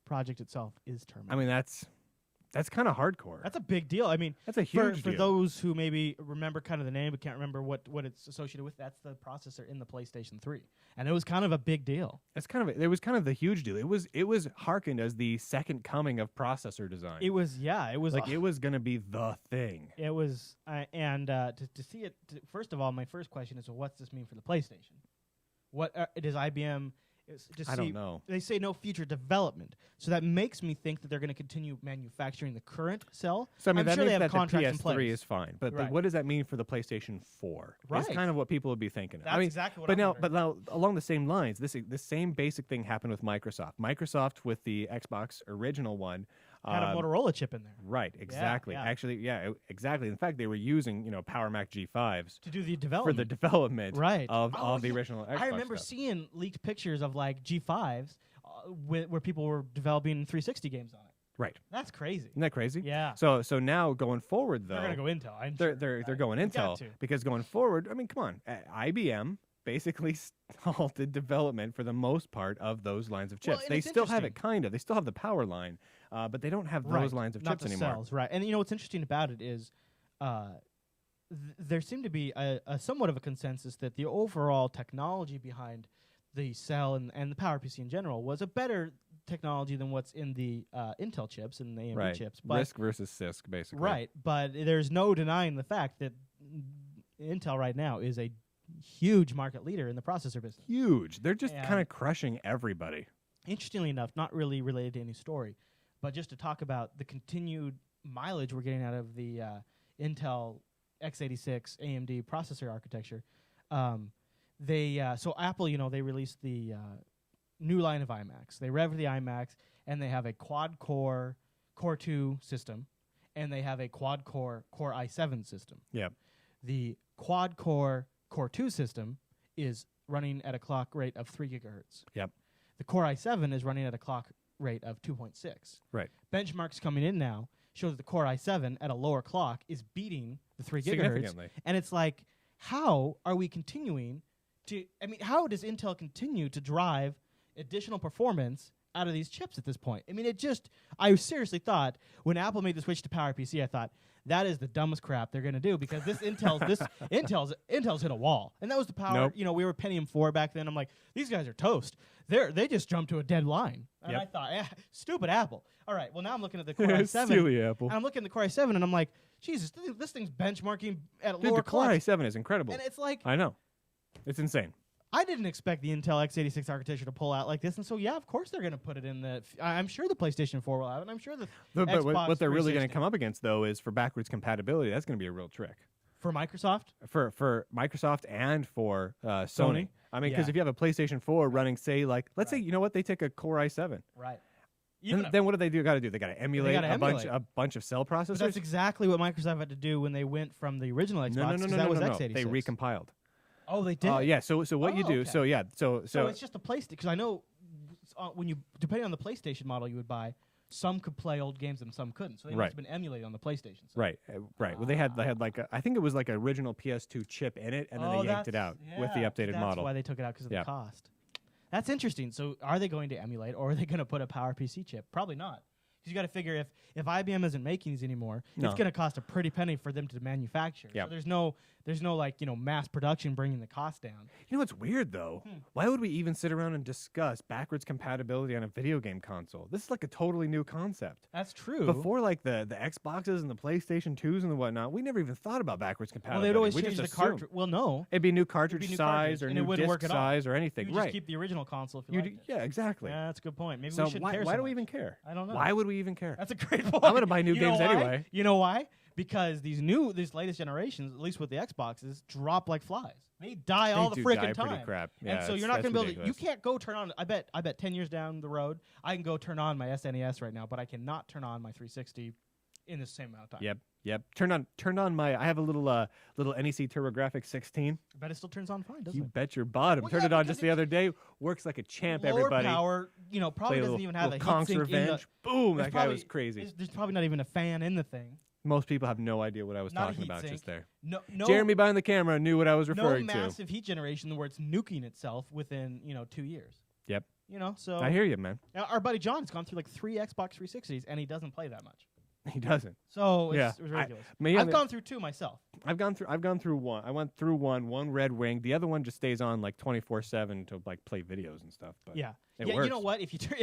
project itself is terminated.
I mean, that's kind of hardcore.
That's a big deal. I mean,
that's a huge
deal. For those who maybe remember kind of the name but can't remember what it's associated with, that's the processor in the PlayStation 3. And it was kind of a big deal.
It was kind of the huge deal. It was hearkened as the second coming of processor design.
It was
like it was going to be the thing.
It was to see it first of all, my first question is, well, what's this mean for the PlayStation? What does IBM
I don't know.
They say no future development, so that makes me think that they're going to continue manufacturing the current cell.
So I mean,
I'm
that
sure
means
they have
that the
contracts in place.
PS3 is fine, but what does that mean for the PlayStation 4?
Right.
That's kind of what people would be thinking.
That's exactly what I'm
but now along the same lines, this same basic thing happened with Microsoft. Microsoft with the Xbox original one
had a Motorola chip in there.
Right, exactly.
Yeah.
Actually, exactly. In fact, they were using Power Mac G5s
to do the development
for the development of the
yeah.
original Xbox.
I remember seeing leaked pictures of like G5s where people were developing 360 games on it.
Right.
That's crazy.
Isn't that crazy?
Yeah.
So now going forward, though,
they're going to go Intel.
They're going Intel because going forward, I mean, come on, IBM basically halted development for the most part of those lines of chips.
Well,
they still have it kind of. They still have the power line, but they don't have those lines of
Not
chips
the
anymore.
Cells, right. And what's interesting about it is there seemed to be a somewhat of a consensus that the overall technology behind the cell and the PowerPC in general was a better technology than what's in the Intel chips and the AMD chips. But
RISC versus CISC, basically.
Right, but there's no denying the fact that Intel right now is a huge market leader in the processor business.
Huge. They're just
And-
kind of crushing everybody.
Interestingly enough, not really related to any story, but just to talk about the continued mileage we're getting out of the Intel x86 AMD processor architecture. So Apple, they released the new line of iMacs. They revved the iMacs, and they have a quad-core Core 2 system, and they have a quad-core Core i7 system.
Yep.
The quad-core Core 2 system is running at a clock rate of 3 gigahertz.
Yep.
The Core i7 is running at a clock rate of 2.6.
Right.
Benchmarks coming in now show that the Core i7 at a lower clock is beating the 3 gigahertz.
Significantly.
And it's like, how are we continuing to... how does Intel continue to drive additional performance out of these chips at this point? I seriously thought, when Apple made the switch to PowerPC, I thought, that is the dumbest crap they're going to do, because Intel's hit a wall. And that was the power.
Nope.
We were Pentium 4 back then. I'm like, these guys are toast. They just jumped to a dead line. And
Yep.
I thought, stupid Apple. All right, well, now I'm looking at the Core i7.
Silly Apple.
And I'm looking at the Core i7, and I'm like, Jesus, this thing's benchmarking at a
Dude,
lower
the Core
clock.
i7 is incredible.
And it's like,
I know. It's insane.
I didn't expect the Intel x86 architecture to pull out like this, and so of course they're going to put it in the. I'm sure the PlayStation 4 will have it. And I'm sure the
But
Xbox
what they're really going to
360
come up against, though, is for backwards compatibility. That's going to be a real trick
for Microsoft.
for Microsoft and for Sony. I mean, because
Yeah.
if you have a PlayStation 4 running, say, let's say, they take a Core i7.
Right.
Then what do they do? Got to do? They got to emulate a bunch of cell processors.
But that's exactly what Microsoft had to do when they went from the original Xbox.
No.
'cause that was x86.
They recompiled.
Oh, they did.
Yeah. So what you do?
Okay.
So
So it's just a PlayStation. Because I know depending on the PlayStation model you would buy, some could play old games and some couldn't. So they must have been emulated on the PlayStation side.
Right. Well, they had I think it was like an original PS2 chip in it, and then they yanked it out with the updated
that's
model.
That's why they took it out, because of
Yeah.
the cost. That's interesting. So are they going to emulate, or are they going to put a PowerPC chip? Probably not. Because you got to figure if IBM isn't making these anymore,
No.
it's going to cost a pretty penny for them to manufacture.
Yep.
So there's no mass production bringing the cost down.
You know what's weird though? Why would we even sit around and discuss backwards compatibility on a video game console? This is like a totally new concept.
That's true.
Before, like the Xboxes and the PlayStation 2s and the whatnot, we never even thought about backwards
well,
compatibility.
they'd always
we
change
just
the
assumed.
cartridge. Well, no.
It'd be new cartridge
new
size
cartridge,
or
and it
new
wouldn't
disc
work at all.
size or anything.
You just keep the original console if you liked it.
Yeah, exactly.
Yeah, that's a good point. Maybe
So
we shouldn't care
why
so
do we
much.
even care?
I don't know.
Why would we even care?
That's a great point.
I'm gonna buy new
You know
games
why?
anyway.
You know why? Because these latest generations, at least with the Xboxes, drop like flies. They die all the
do
freaking
die
time.
pretty crap.
And
Yeah,
so you're not
that's
going to be able to. You
ridiculous.
can't go turn on. I bet 10 years down the road, I can go turn on my SNES right now, but I cannot turn on my 360 in the same amount of time.
Yep. Turned on my. I have a little NEC TurboGrafx 16.
I bet it still turns on fine, doesn't
You
it?
bet your bottom.
Well,
Turned
yeah,
it on
because
just the other day. Works like a champ.
Lower
Everybody.
power, probably
Play a
doesn't
little-
even have a
little Conk's
heatsink in the.
Revenge. Boom!
There's
That guy was crazy.
There's probably not even a fan in the thing.
Most people have no idea what I was
Not a
talking
heat
about
sink.
just there.
No,
Jeremy behind the camera knew what I was
no
referring to.
massive heat generation where it's nuking itself within 2 years.
Yep.
So
I hear you, man.
our buddy John has gone through like 3 Xbox 360s and he doesn't play that much.
He doesn't.
So
Yeah.
it's ridiculous.
Me on
I've
the-
gone through 2 myself.
I've gone through one. I went through one Red Wing. The other one just stays on like 24/7 to like play videos and stuff. But
Yeah.
it
You
works.
know what? If you turn,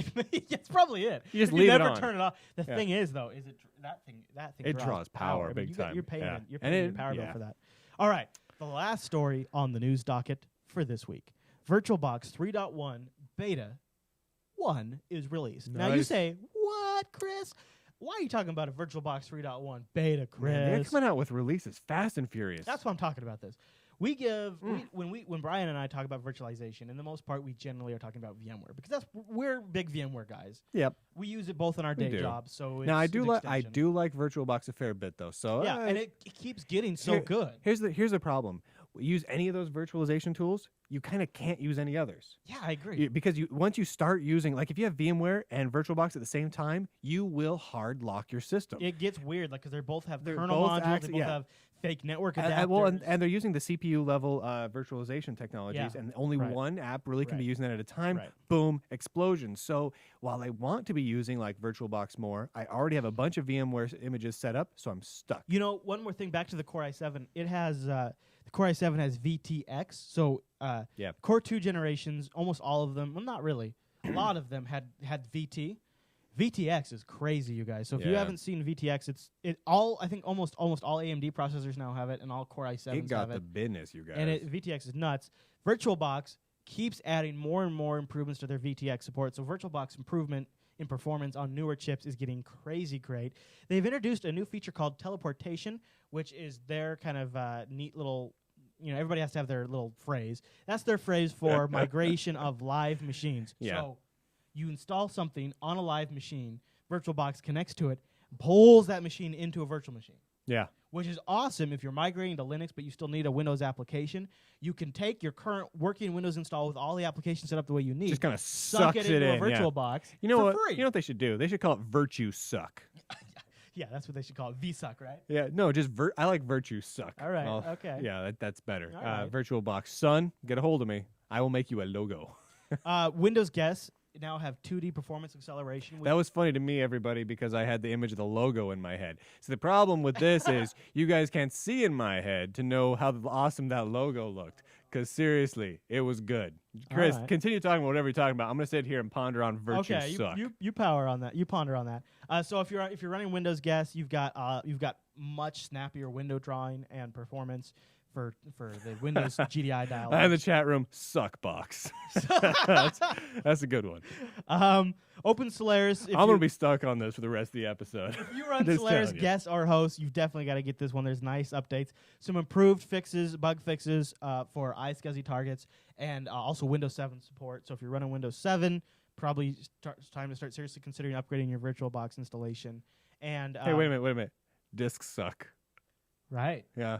that's probably it.
You just
if
leave
you
it
never
on.
turn it off. The
Yeah.
thing is, though, is that thing
It draws power
I mean,
big time.
You're paying
Yeah.
you're
And
paying your
it-
power bill
yeah.
for that. All right. The last story on the news docket for this week: VirtualBox 3.1 Beta 1 is released. Now you
Nice.
say, "What, Chris? Why are you talking about a VirtualBox 3.1 Beta, Chris?"
Man, they're coming out with releases fast and furious.
That's why I'm talking about this. We give when Brian and I talk about virtualization, in the most part, we generally are talking about VMware because we're big VMware guys.
Yep.
We use it both in our
We
day
do.
jobs. So
Now I
it's
do
an
like
extension.
VirtualBox a fair bit though. So
Yeah, and it keeps getting so good.
Here's the problem. We use any of those virtualization tools, you kind of can't use any others.
Yeah, I agree.
Because once you start using, like if you have VMware and VirtualBox at the same time, you will hard lock your system.
It gets weird, like because they both have
They're
kernel
both
modules, they both
yeah.
have fake network
And,
adapters.
and they're using the CPU level virtualization technologies,
Yeah.
and only
Right.
one app really can be
Right.
using that at a time.
Right.
Boom, explosion. So while I want to be using like VirtualBox more, I already have a bunch of VMware images set up, so I'm stuck.
one more thing back to the Core i7. It has the Core i7 has VTX, so Core 2 generations, almost all of them, well, not really, a lot of them had VT. VTX is crazy, you guys. So if you
Yeah.
haven't seen VTX, I think almost all AMD processors now have it, and all Core i7s
It got
have
the
it.
business, you guys.
And VTX is nuts. VirtualBox keeps adding more and more improvements to their VTX support. So VirtualBox improvement in performance on newer chips is getting crazy great. They've introduced a new feature called teleportation, which is their kind of neat little, everybody has to have their little phrase. That's their phrase for migration of live machines.
Yeah.
So you install something on a live machine, VirtualBox connects to it, pulls that machine into a virtual machine.
Yeah.
Which is awesome if you're migrating to Linux, but you still need a Windows application. You can take your current working Windows install with all the applications set up the way you need.
Just kind of
suck
sucks
it into
in.
a VirtualBox.
You know
for
what?
free.
You know what they should do? They should call it Virtue Suck.
Yeah, that's what they should call it. VSuck, right?
Yeah, no, just I like Virtue Suck.
All right, okay.
Yeah, that's better.
All right.
VirtualBox, son, get a hold of me. I will make you a logo.
Windows guests now have 2D performance acceleration.
That was funny to me, everybody, because I had the image of the logo in my head. So the problem with this is you guys can't see in my head to know how awesome that logo looked. Because seriously, it was good. Chris,
right.
continue talking about whatever you're talking about. I'm going to sit here and ponder on Virtue Suck.
you power on that. You ponder on that. So if you're running Windows guests, you've got much snappier window drawing and performance for the Windows GDI dialog.
And the chat room, Suckbox. that's a good one.
Open Solaris.
I'm going to be stuck on this for the rest of the episode.
If you run
Just
Solaris
telling you.
guest or host, you've definitely got to get this one. There's nice updates, some improved fixes, bug fixes for iSCSI targets, and also Windows 7 support. So if you're running Windows 7, probably it's time to start seriously considering upgrading your VirtualBox installation. And
Hey, wait a minute. Discs suck.
Right.
Yeah.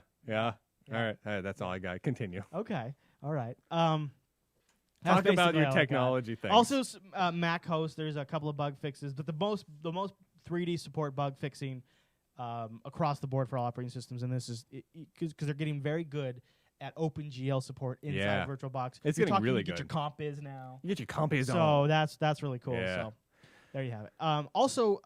All right, that's all I got. Continue.
Okay. All right.
Talk about your technology thing.
Also, Mac host. There's a couple of bug fixes, but the most 3D support bug fixing across the board for all operating systems, and this is because they're getting very good at OpenGL support inside VirtualBox.
It's
You're
getting
talking,
really
you get
good.
your comp is now.
You get your comp is
So
on.
that's really cool.
Yeah.
So there you have it. Also.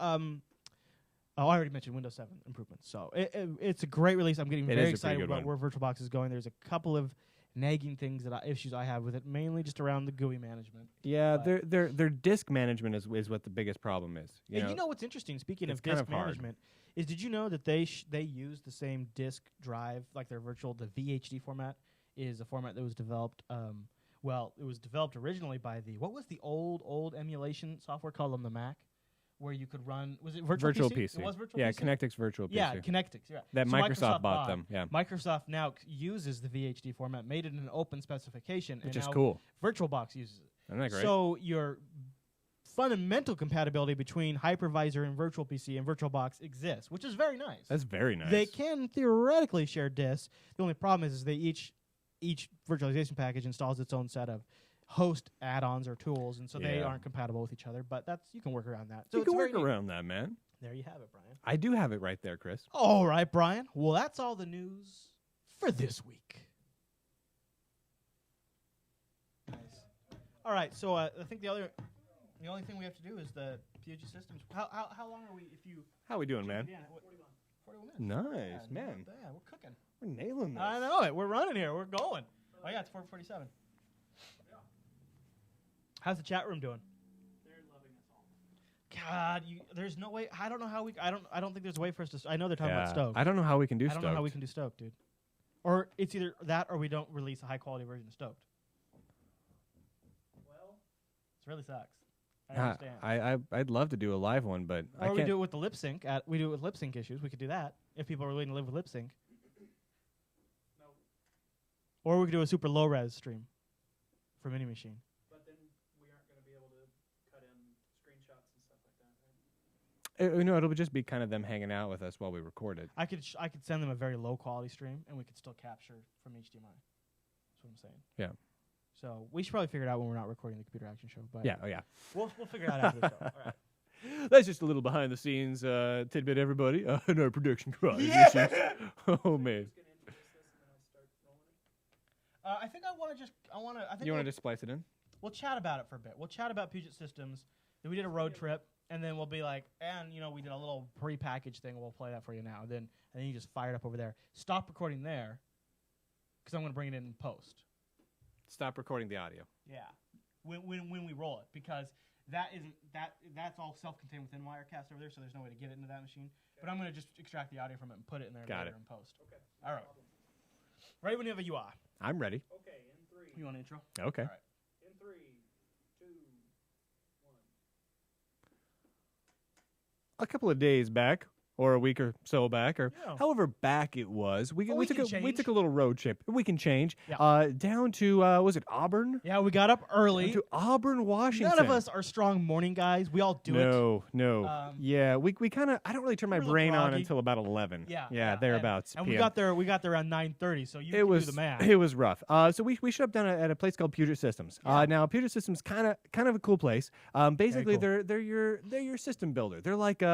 I already mentioned Windows 7 improvements. So it's a great release. I'm getting very excited about where VirtualBox is going. There's a couple of nagging things issues I have with it, mainly just around the GUI management.
Yeah, their disk management is what the biggest problem is.
You know what's interesting? Speaking of
it's kind
disk
of hard.
management, is did you know that they use the same disk drive like their the VHD format is a format that was developed. It was developed originally by what was the old emulation software called on the Mac? Where you could run, was it Virtual PC? It was Virtual
Yeah,
PC?
Connectix Virtual PC.
Yeah, Connectix. Yeah.
That
So
Microsoft bought them. Yeah,
Microsoft now uses the VHD format, made it an open specification,
which
and
is
now
cool.
VirtualBox uses it.
Isn't that great?
So your fundamental compatibility between Hypervisor and Virtual PC and VirtualBox exists, which is very nice.
That's very nice.
They can theoretically share disks. The only problem is they each virtualization package installs its own set of host add-ons or tools, and so they aren't compatible with each other. But you can work around that. So
you can work around that, man.
There you have it, Brian.
I do have it right there, Chris.
All right, Brian. Well, that's all the news for this week. Nice. All right. So I think the only thing we have to do is the Puget Systems. How long are we?
How we doing, man?
41 minutes.
Nice, man.
Yeah, we're cooking.
We're nailing this.
I know it. We're running here. We're going. Oh yeah, it's 4:47. How's the chat room doing?
They're loving us all.
God, there's no way. I don't know how we. I don't think there's a way for us to. I know they're talking about Stoked.
I don't know how we can do
I
Stoked.
don't know how we can do Stoked, dude. Or it's either that or we don't release a high quality version of Stoked.
Well,
It really sucks. I understand.
I'd love to do a live one, but I
Or we
can't.
do it with the lip sync. We do it with lip sync issues. We could do that if people are willing to live with lip sync.
no.
Or we could do a super low res stream for Mini Machine.
But then we aren't going to be able to cut in screenshots and stuff like that, right?
No, it'll just be kind of them hanging out with us while we record it.
I could send them a very low quality stream, and we could still capture from HDMI. That's what I'm saying.
Yeah.
So we should probably figure it out when we're not recording the Computer Action Show. But
Yeah, oh yeah.
we'll figure it out after the show. All right.
That's just a little behind the scenes tidbit, everybody. In our production quality
Yeah.
issues. Oh man.
Just going to introduce this and then I start rolling it.
I think I want to just. I think
You want to just splice it in?
we'll chat about it for a bit. We'll chat about Puget Systems. Then we did a road trip, and then we'll be like, and we did a little pre-packaged thing. We'll play that for you now. And then you just fire it up over there. Stop recording there, because I'm going to bring it in post.
Stop recording the audio.
Yeah, when we roll it, because That's all self-contained within Wirecast over there, so there's no way to get it into that machine. But I'm going to just extract the audio from it and put it in there later in post.
Okay.
All right. Ready whenever you are.
I'm ready.
Okay, in 3.
You want an intro?
Okay.
All right.
In 3, 2, 1.
A couple of days back, or a week or so back, or
Yeah.
however back it was, we
we
took
can
we
change.
took a little road trip. We can change.
Yeah.
Down to was it Auburn?
Yeah, we got up early.
Down to Auburn, Washington.
None of us are strong morning guys. We all do it.
No. Yeah, we kind of. I don't really turn my
we're a little
brain on
groggy.
until about 11.
Yeah.
Thereabouts.
And
PM.
we got there around 9:30. So you
It
can
was
do the math.
It was rough. So we showed up down at a place called Puget Systems.
Yeah.
Now Puget Systems kind of a cool place. Basically
cool.
they're your system builder. They're like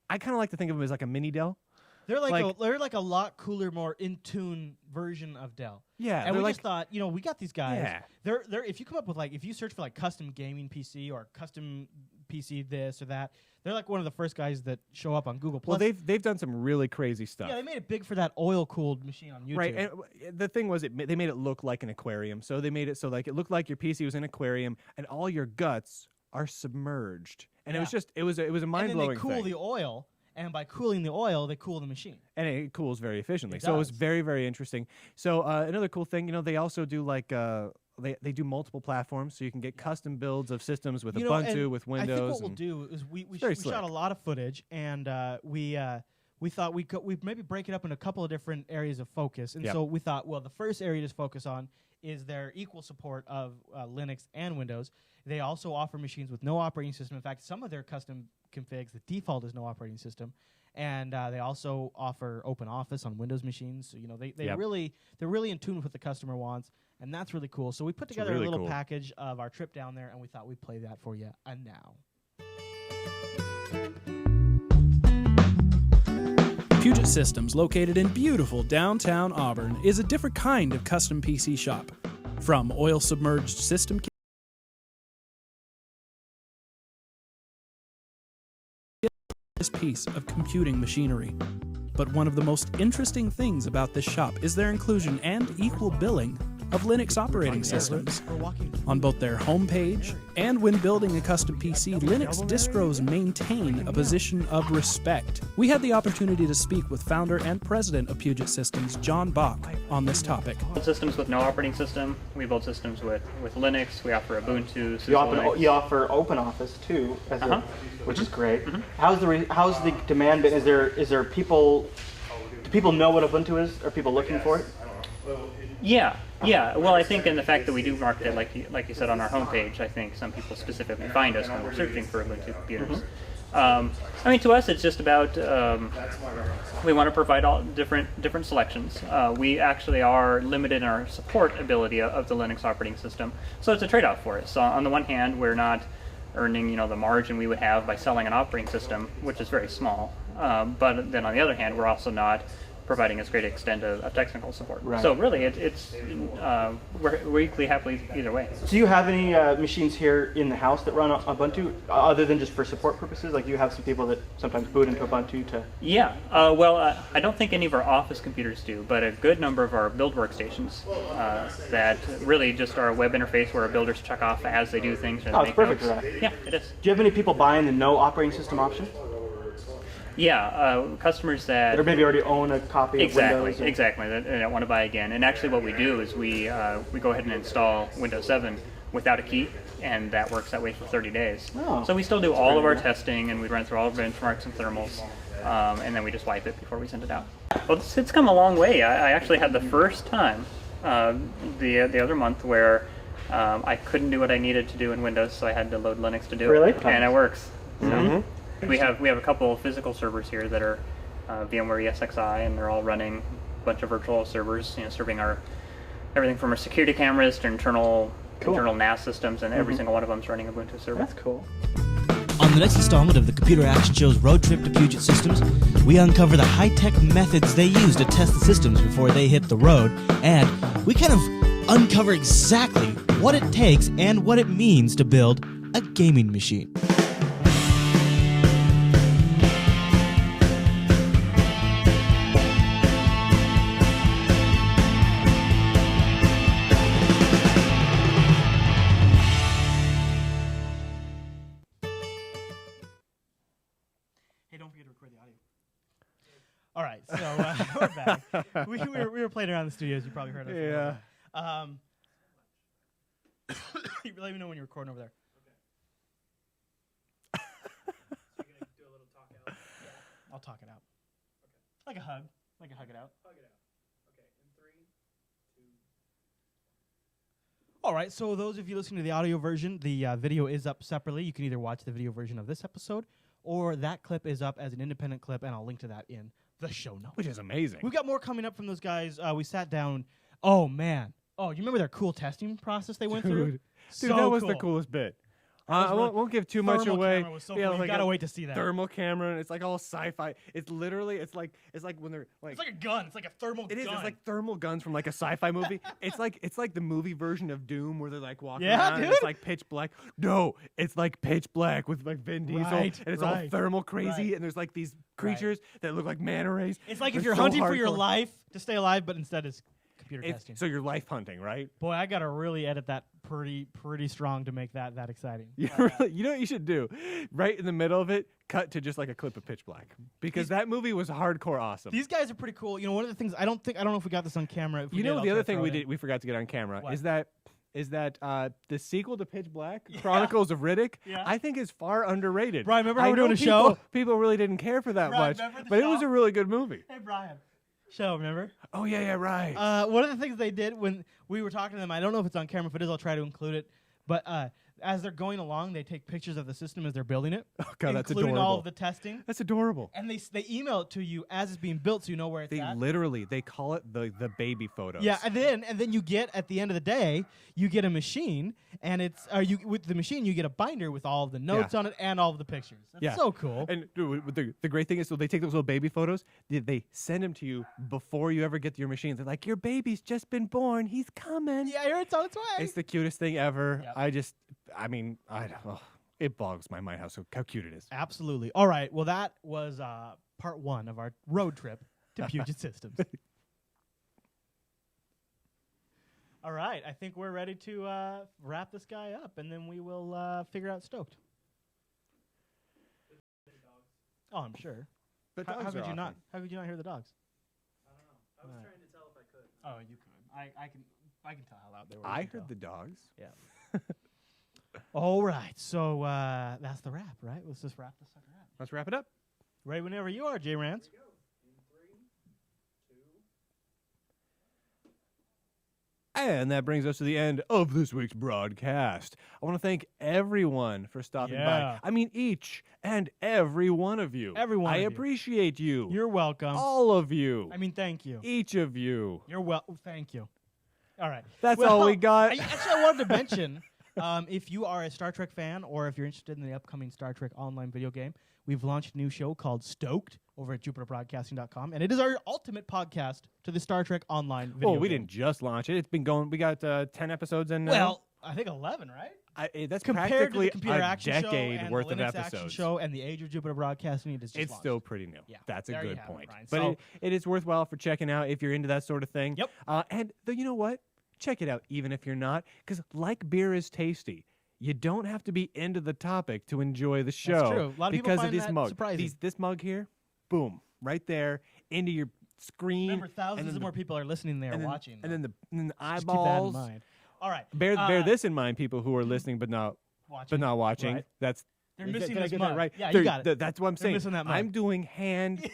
I kind of like to think of them as like a mini Dell.
They're like a lot cooler, more in tune version of Dell.
Yeah,
And we
they're
just thought, we got these guys.
Yeah.
They're if you come up with if you search for custom gaming PC or custom PC this or that, they're like one of the first guys that show up on Google Plus.
Well, they've done some really crazy stuff.
Yeah, they made it big for that oil cooled machine on YouTube.
Right, and the thing was, they made it look like an aquarium. So they made it so it looked like your PC was an aquarium, and all your guts are submerged. And it was a mind blowing
and then they cool
thing.
the oil, and by cooling the oil, they cool the machine.
And it cools very efficiently.
It
So it was
does.
very, very interesting. So another cool thing, they also do they do multiple platforms, so you can get custom builds of systems with Ubuntu,
and
with Windows.
I think what we'll do is we
very
shot a lot of footage, and we thought we'd maybe break it up in a couple of different areas of focus. And
Yep.
so we thought, well, the first area to focus on is their equal support of Linux and Windows. They also offer machines with no operating system. In fact, some of their custom configs, the default is no operating system. And they also offer open office on Windows machines. So they're really in tune with what the customer wants, and that's really cool. So we put together
really
a little
cool.
package of our trip down there, and we thought we'd play that for you. And now,
Puget Systems, located in beautiful downtown Auburn, is a different kind of custom PC shop. From oil-submerged system kits to this piece of computing machinery. But one of the most interesting things about this shop is their inclusion and equal billing of Linux operating systems.
we're walking.
On both their homepage and when building a custom PC, Linux distros maintain a position of respect. We had the opportunity to speak with founder and president of Puget Systems, John Bach, on this topic.
Build systems with no operating system. We build systems with Linux. We offer Ubuntu.
You offer open office too, which is great.
Mm-hmm.
How's the demand been? Is there people? Do people know what Ubuntu is? Are people looking for it?
Yeah. Well, I think in the fact that we do market it, like you said, on our homepage, I think some people specifically find us when they're searching for Ubuntu computers. To us, it's just about we want to provide all different selections. We actually are limited in our support ability of the Linux operating system, so it's a trade-off for us. So on the one hand, we're not earning the margin we would have by selling an operating system, which is very small. But then on the other hand, we're also not providing as great extent of technical support.
Right.
So really, we're equally happy either way.
Do you have any machines here in the house that run Ubuntu, other than just for support purposes? Like, do you have some people that sometimes boot into Ubuntu to?
Yeah. I don't think any of our office computers do, but a good number of our build workstations that really just are a web interface where our builders check off as they do things. And
Oh, it's
make
perfect
notes.
for that.
Yeah, it is.
Do you have any people buying the no operating system option,
Yeah, customers that
or maybe already own a copy of Windows?
Exactly. They don't want to buy again. And actually, what we do is we go ahead and install Windows 7 without a key, and that works that way for 30 days.
Oh.
So we still do all of our testing, and we run through all the benchmarks and thermals, and then we just wipe it before we send it out. Well, it's come a long way. I actually had the first time the other month where I couldn't do what I needed to do in Windows, so I had to load Linux to do
Really?
it, and it works. So
Mm-hmm.
we have a couple of physical servers here that are VMware ESXi, and they're all running a bunch of virtual servers, serving everything from our security cameras to internal NAS systems, and every single one of them is running Ubuntu server.
That's cool.
On the next installment of the Computer Action Show's road trip to Puget Systems, we uncover the high-tech methods they use to test the systems before they hit the road, and we kind of uncover exactly what it takes and what it means to build a gaming machine.
we were playing around in the studios. You probably heard us.
Yeah.
You let me know when you're recording over there.
So you're gonna do a little talk out.
I'll talk it out. Like a hug. Like a hug it out.
Hug it out. Okay. In 3, 2.
All right. So those of you listening to the audio version, the video is up separately. You can either watch the video version of this episode, or that clip is up as an independent clip, and I'll link to that in the show notes.
Which is amazing.
We've got more coming up from those guys. We sat down. Oh man. Oh, you remember their cool testing process they went through?
Dude,
So
that was the
cool.
coolest bit.
was
I
really-
won't give too much
Thermal
away.
camera was so cool. You
like
gotta
a
wait to see that.
thermal camera, and it's like all sci-fi. It's literally, it's like when they're like.
It's like a gun. It's like a thermal gun.
It is. It's like thermal guns from like a sci-fi movie. it's like the movie version of Doom where they're like walking
Yeah,
around. And
dude.
it's like pitch black. No, it's like pitch black with like Vin Diesel,
Right,
and it's all
right,
thermal crazy.
right.
And there's like these creatures that look like manta rays.
It's like
They're
if you're
so
hunting for your
hardcore.
life to stay alive, but instead it's computer
It's,
testing.
so you're life hunting, right?
Boy, I gotta really edit that pretty strong to make that exciting.
You really, you know what you should do? Right in the middle of it, cut to just like a clip of Pitch Black, because that movie was hardcore awesome.
These guys are pretty cool. You know, one of the things I don't know if we got this on camera. If we
You
did,
know
I'll
the
try
other
to
thing
throw
we
it in.
did we forgot to get on camera
What?
is that the sequel to Pitch Black, Chronicles of Riddick,
Yeah.
I think is far underrated.
Brian, remember how
I
we're
know
doing a
people,
show?
People really didn't care for that
Brian,
much,
remember the
but it was
show?
a really good movie.
Hey Brian, show remember?
Oh yeah, right.
One of the things they did when we were talking to them, I don't know if it's on camera. If it is, I'll try to include it. But as they're going along, they take pictures of the system as they're building it,
Oh god, that's
including
adorable.
all of the testing,
That's adorable.
and they email it to you as it's being built, so you know where it's
They
at.
literally they call it the baby photos.
Yeah, and then you get at the end of the day, you get a machine, and it's with the machine you get a binder with all of the notes on it and all of the pictures. That's
Yeah.
so cool.
And dude, the great thing is, so they take those little baby photos, they send them to you before you ever get to your machine. They're like, your baby's just been born. He's coming.
Yeah, it's on its way.
It's the cutest thing ever.
Yep.
It boggles my mind how cute it is.
Absolutely. All right. Well, that was part 1 of our road trip to Puget Systems. All right. I think we're ready to wrap this guy up, and then we will figure out Stoked. Oh, I'm sure.
But
How
dogs
could
are
you not?
awesome.
How could you not hear the dogs?
I don't know. I was
Alright.
trying to tell if I could.
Oh, you could. I can tell how loud they were.
I
You can
heard the dogs.
tell. Yeah. All right. So that's the wrap, right? Let's just wrap this sucker up.
Let's wrap it up.
Ready whenever you are, Jay Rance.
Here we go. In 3, 2.
And that brings us to the end of this week's broadcast. I want to thank everyone for stopping
Yeah.
by. I mean, each and every one of you.
Every one
I
of you.
appreciate you.
You're welcome.
all of you.
I mean, thank you.
Each of you.
You're thank you. All right.
That's all we got.
I wanted to mention, if you are a Star Trek fan or if you're interested in the upcoming Star Trek online video game, we've launched a new show called Stoked over at JupiterBroadcasting.com, and it is our ultimate podcast to the Star Trek online video
Well, we
game.
didn't just launch it. It's been going. We got 10 episodes in now.
Well, I think 11, right?
That's
Compared to
practically
the Computer
a
Action Show
decade
and
worth
the
of
Linux Action
episodes.
Show and the Age of Jupiter Broadcasting, it is just
It's
launched.
still pretty new.
Yeah,
That's a
there you
good
have it,
point.
Brian.
But
So-
it is worthwhile for checking out if you're into that sort of thing.
Yep.
And you know what? Check it out even if you're not, because like beer is tasty. You don't have to be into the topic to enjoy the show.
true. A lot of people
because
find
of this
that
mug.
surprising.
This mug here, boom, right there into your screen.
Remember, thousands
and
of more people are listening than they are watching.
And then the
Just
eyeballs.
keep that in mind. All right.
Bear this in mind, people who are listening but not watching.
Right.
That's
They're
Did I
missing
get
this
that
mug.
right?
Yeah,
They're-
you got it.
That's what I'm
They're
saying.
missing that mug.
I'm doing hand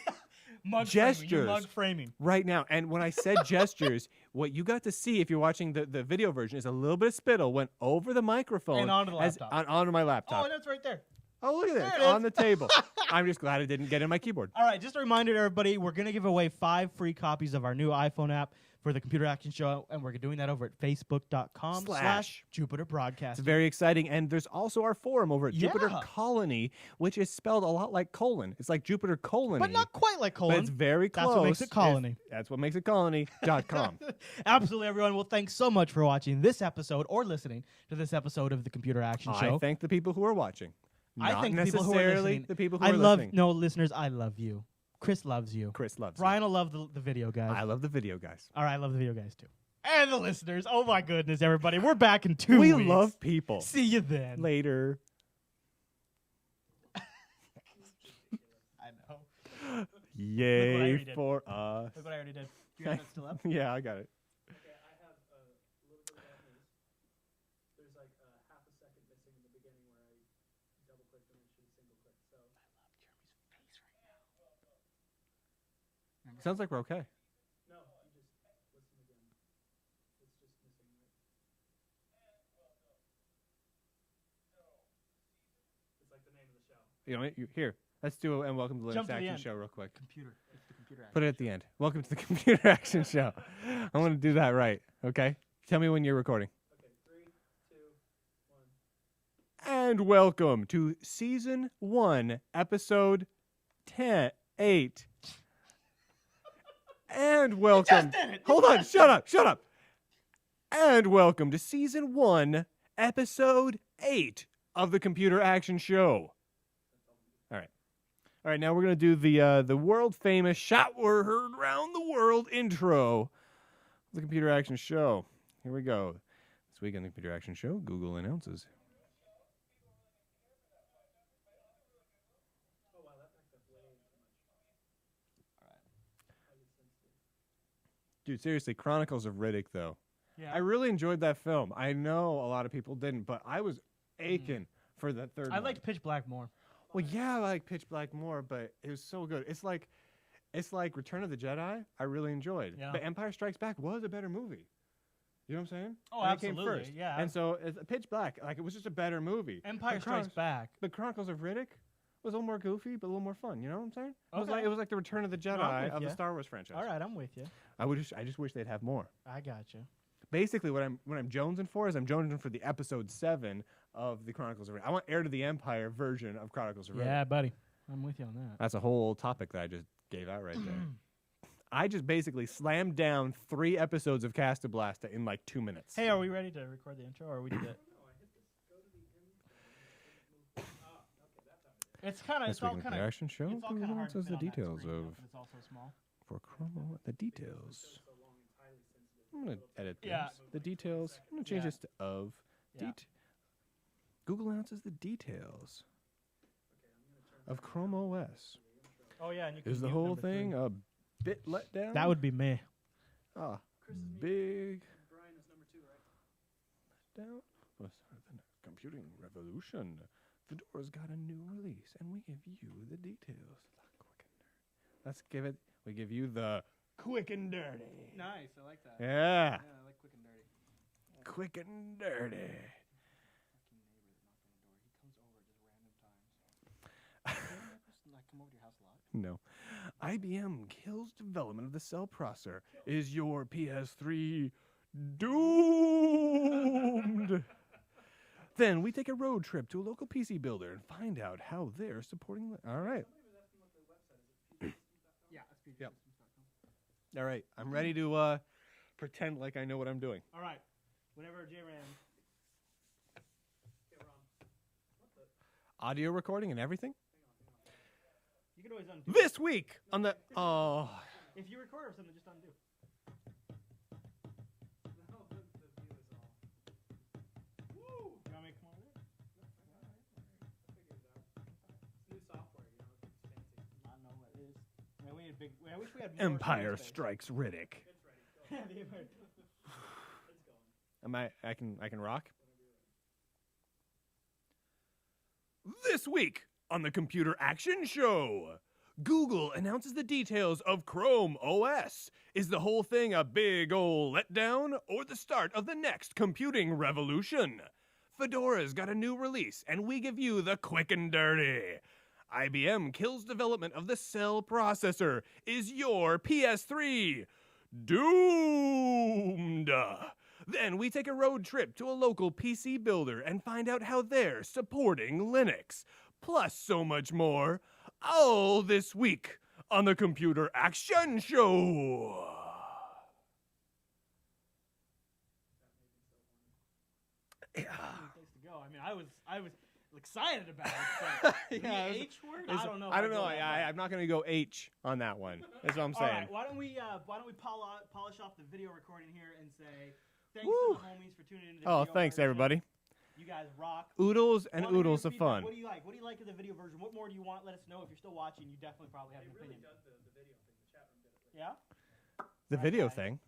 Mug
gestures.
Framing, mug framing.
right now. And when I said gestures, what you got to see if you're watching the video version is a little bit of spittle went over the microphone
And onto the
as-
laptop.
onto my laptop.
Oh, that's right there.
Oh, look at
There
that.
it
It's
is.
on the table. I'm just glad it didn't get in my keyboard.
All right, just a reminder to everybody, we're going to give away 5 free copies of our new iPhone app for the Computer Action Show, and we're doing that over at facebook.com/Jupiter
It's
Broadcasting.
very exciting. And there's also our forum over at Jupiter
Yeah.
Colony, which is spelled a lot like colon. It's like Jupiter Colony.
But not quite like
But
colon.
it's very close.
That's what makes it colony.
That's what makes it colony.com.
Absolutely, everyone. Well, thanks so much for watching this episode or listening to this episode of the Computer Action Show.
I thank the people who are watching.
I
Not
thank the people who are
necessarily
listening.
the people who
I
are
love
listening.
no listeners. I love you. Chris loves you.
Chris loves
Brian will love the video guys.
you. I love the video guys.
All right, I love the video guys too. And the listeners. Oh my goodness, everybody. We're back in 2
We
weeks.
love people.
See you then.
Later.
I know.
Yay
already did.
for us.
Look what I already did. You have it still up?
Yeah, I got it.
Okay, I have a little bit of bad news. There's like a half a second missing in the beginning where I double clicked and I should have single clicked. So
Sounds like we're okay.
no, you just listen again. It's just missing right. It's like the name of the show.
You know, here. Let's do and welcome to the
Jump
Linux
to the
Action
end.
Show real quick.
Computer. It's the computer.
Put it at the end. Welcome to the Computer Action Show. I want to do that right. Okay. Tell me when you're recording.
Okay, 3, 2, 1.
And welcome to Season 1, Episode 8. And welcome. Hold on. Shut up. And welcome to Season 1, Episode 8 of the Computer Action Show. All right, now we're going to do the world-famous Shot Were Heard Round the World intro of the Computer Action Show. Here we go. This week on the Computer Action Show, Google announces.
Oh wow, that backed up way too much.
Dude, seriously, Chronicles of Riddick, though.
Yeah.
I really enjoyed that film. I know a lot of people didn't, but I was aching for that third
I
one.
liked Pitch Black more.
Well, yeah, I like Pitch Black more, but it was so good. It's like Return of the Jedi. I really enjoyed.
Yeah.
But Empire Strikes Back was a better movie. You know what I'm saying?
Oh,
And
absolutely.
It came first.
Yeah.
And so Pitch Black, like, it was just a better movie.
Empire
The
Strikes Back.
The Chronicles of Riddick was a little more goofy, but a little more fun. You know what I'm saying?
Okay.
It was like the Return of the
I'm
Jedi
with
of the
ya.
Star Wars franchise.
All right, I'm with you.
I just wish they'd have more.
I got you.
Basically, what I'm jonesing for is I'm jonesing for the episode 7 of the Chronicles of Riddick. I want Heir to the Empire version of Chronicles of Riddick.
Yeah, buddy. I'm with you on that.
That's a whole topic that I just gave out right there. I just basically slammed down 3 episodes of Castablasta in like 2 minutes.
Hey, are we ready to record the intro, or we did it? It's kind of.
This
It's
week
all
in
kind
the
of.
Action Show,
It's all kind of
Google
hard to
says
fit
the
on that
details
screen,
of
though, 'cause it's also small.
for Chromo. The details. I'm gonna edit this.
Yeah.
The details. I'm gonna change
Yeah.
this to of.
Yeah.
Google announces the details of Chrome OS.
Oh yeah, and you can
Is the
mute
whole
number 3.
thing a bit let down?
That would be me.
Ah,
Chris is me.
big
Brian is number 2, right?
down. What's the next computing revolution? Fedora's got a new release, and we give you the details. Quick and dirty. Let's give it. We give you the quick and dirty.
Nice, I like that.
Yeah,
I like quick and dirty.
quick and dirty.
Fucking neighbor that knocked on the door. He comes over at just random times. Like come over to your house a lot.
No. IBM kills development of the cell processor. Is your PS3 doomed? Then we take a road trip to a local PC builder and find out how they're supporting. All right.
Yeah, that's
Yep. All right. I'm ready to pretend like I know what I'm doing.
All right. Whenever JRAM.
Audio recording and everything.
You can always undo.
This week on the
If you record or something, just undo.
No, the view is all.
Woo! You want me to come over there?
I figured it out. It's new software, you know, it's fancy.
I know what it is. Man, we need a big. I wish we had more
Empire
space.
Strikes Riddick.
It's ready. Go.
The Empire-
It's going.
I can rock. This week on the Computer Action Show, Google announces the details of Chrome OS. Is the whole thing a big ol' letdown or the start of the next computing revolution? Fedora's got a new release and we give you the quick and dirty. IBM kills development of the cell processor. Is your PS3 doomed? Then we take a road trip to a local PC builder and find out how they're supporting Linux. Plus so much more. All this week on the Computer Action Show. Yeah.
Place to go. I mean, I was excited about it. But
Yeah,
the
it was-
H word? I don't know. if
I don't know.
go that way.
I'm not going to go H on that one. That's what I'm
All
saying.
right. Why don't we polish off the video recording here and say thanks
Woo.
to the homies for tuning in. To the
Oh,
video
thanks
version.
everybody.
You guys rock.
Oodles and
Wanna hear
oodles of
feedback.
fun.
What do you like? What do you like of the video version? What more do you want? Let us know. If you're still watching, you definitely probably have
They
an
really
opinion.
dug the video thing. The chat room did it.
Yeah.
the video thing.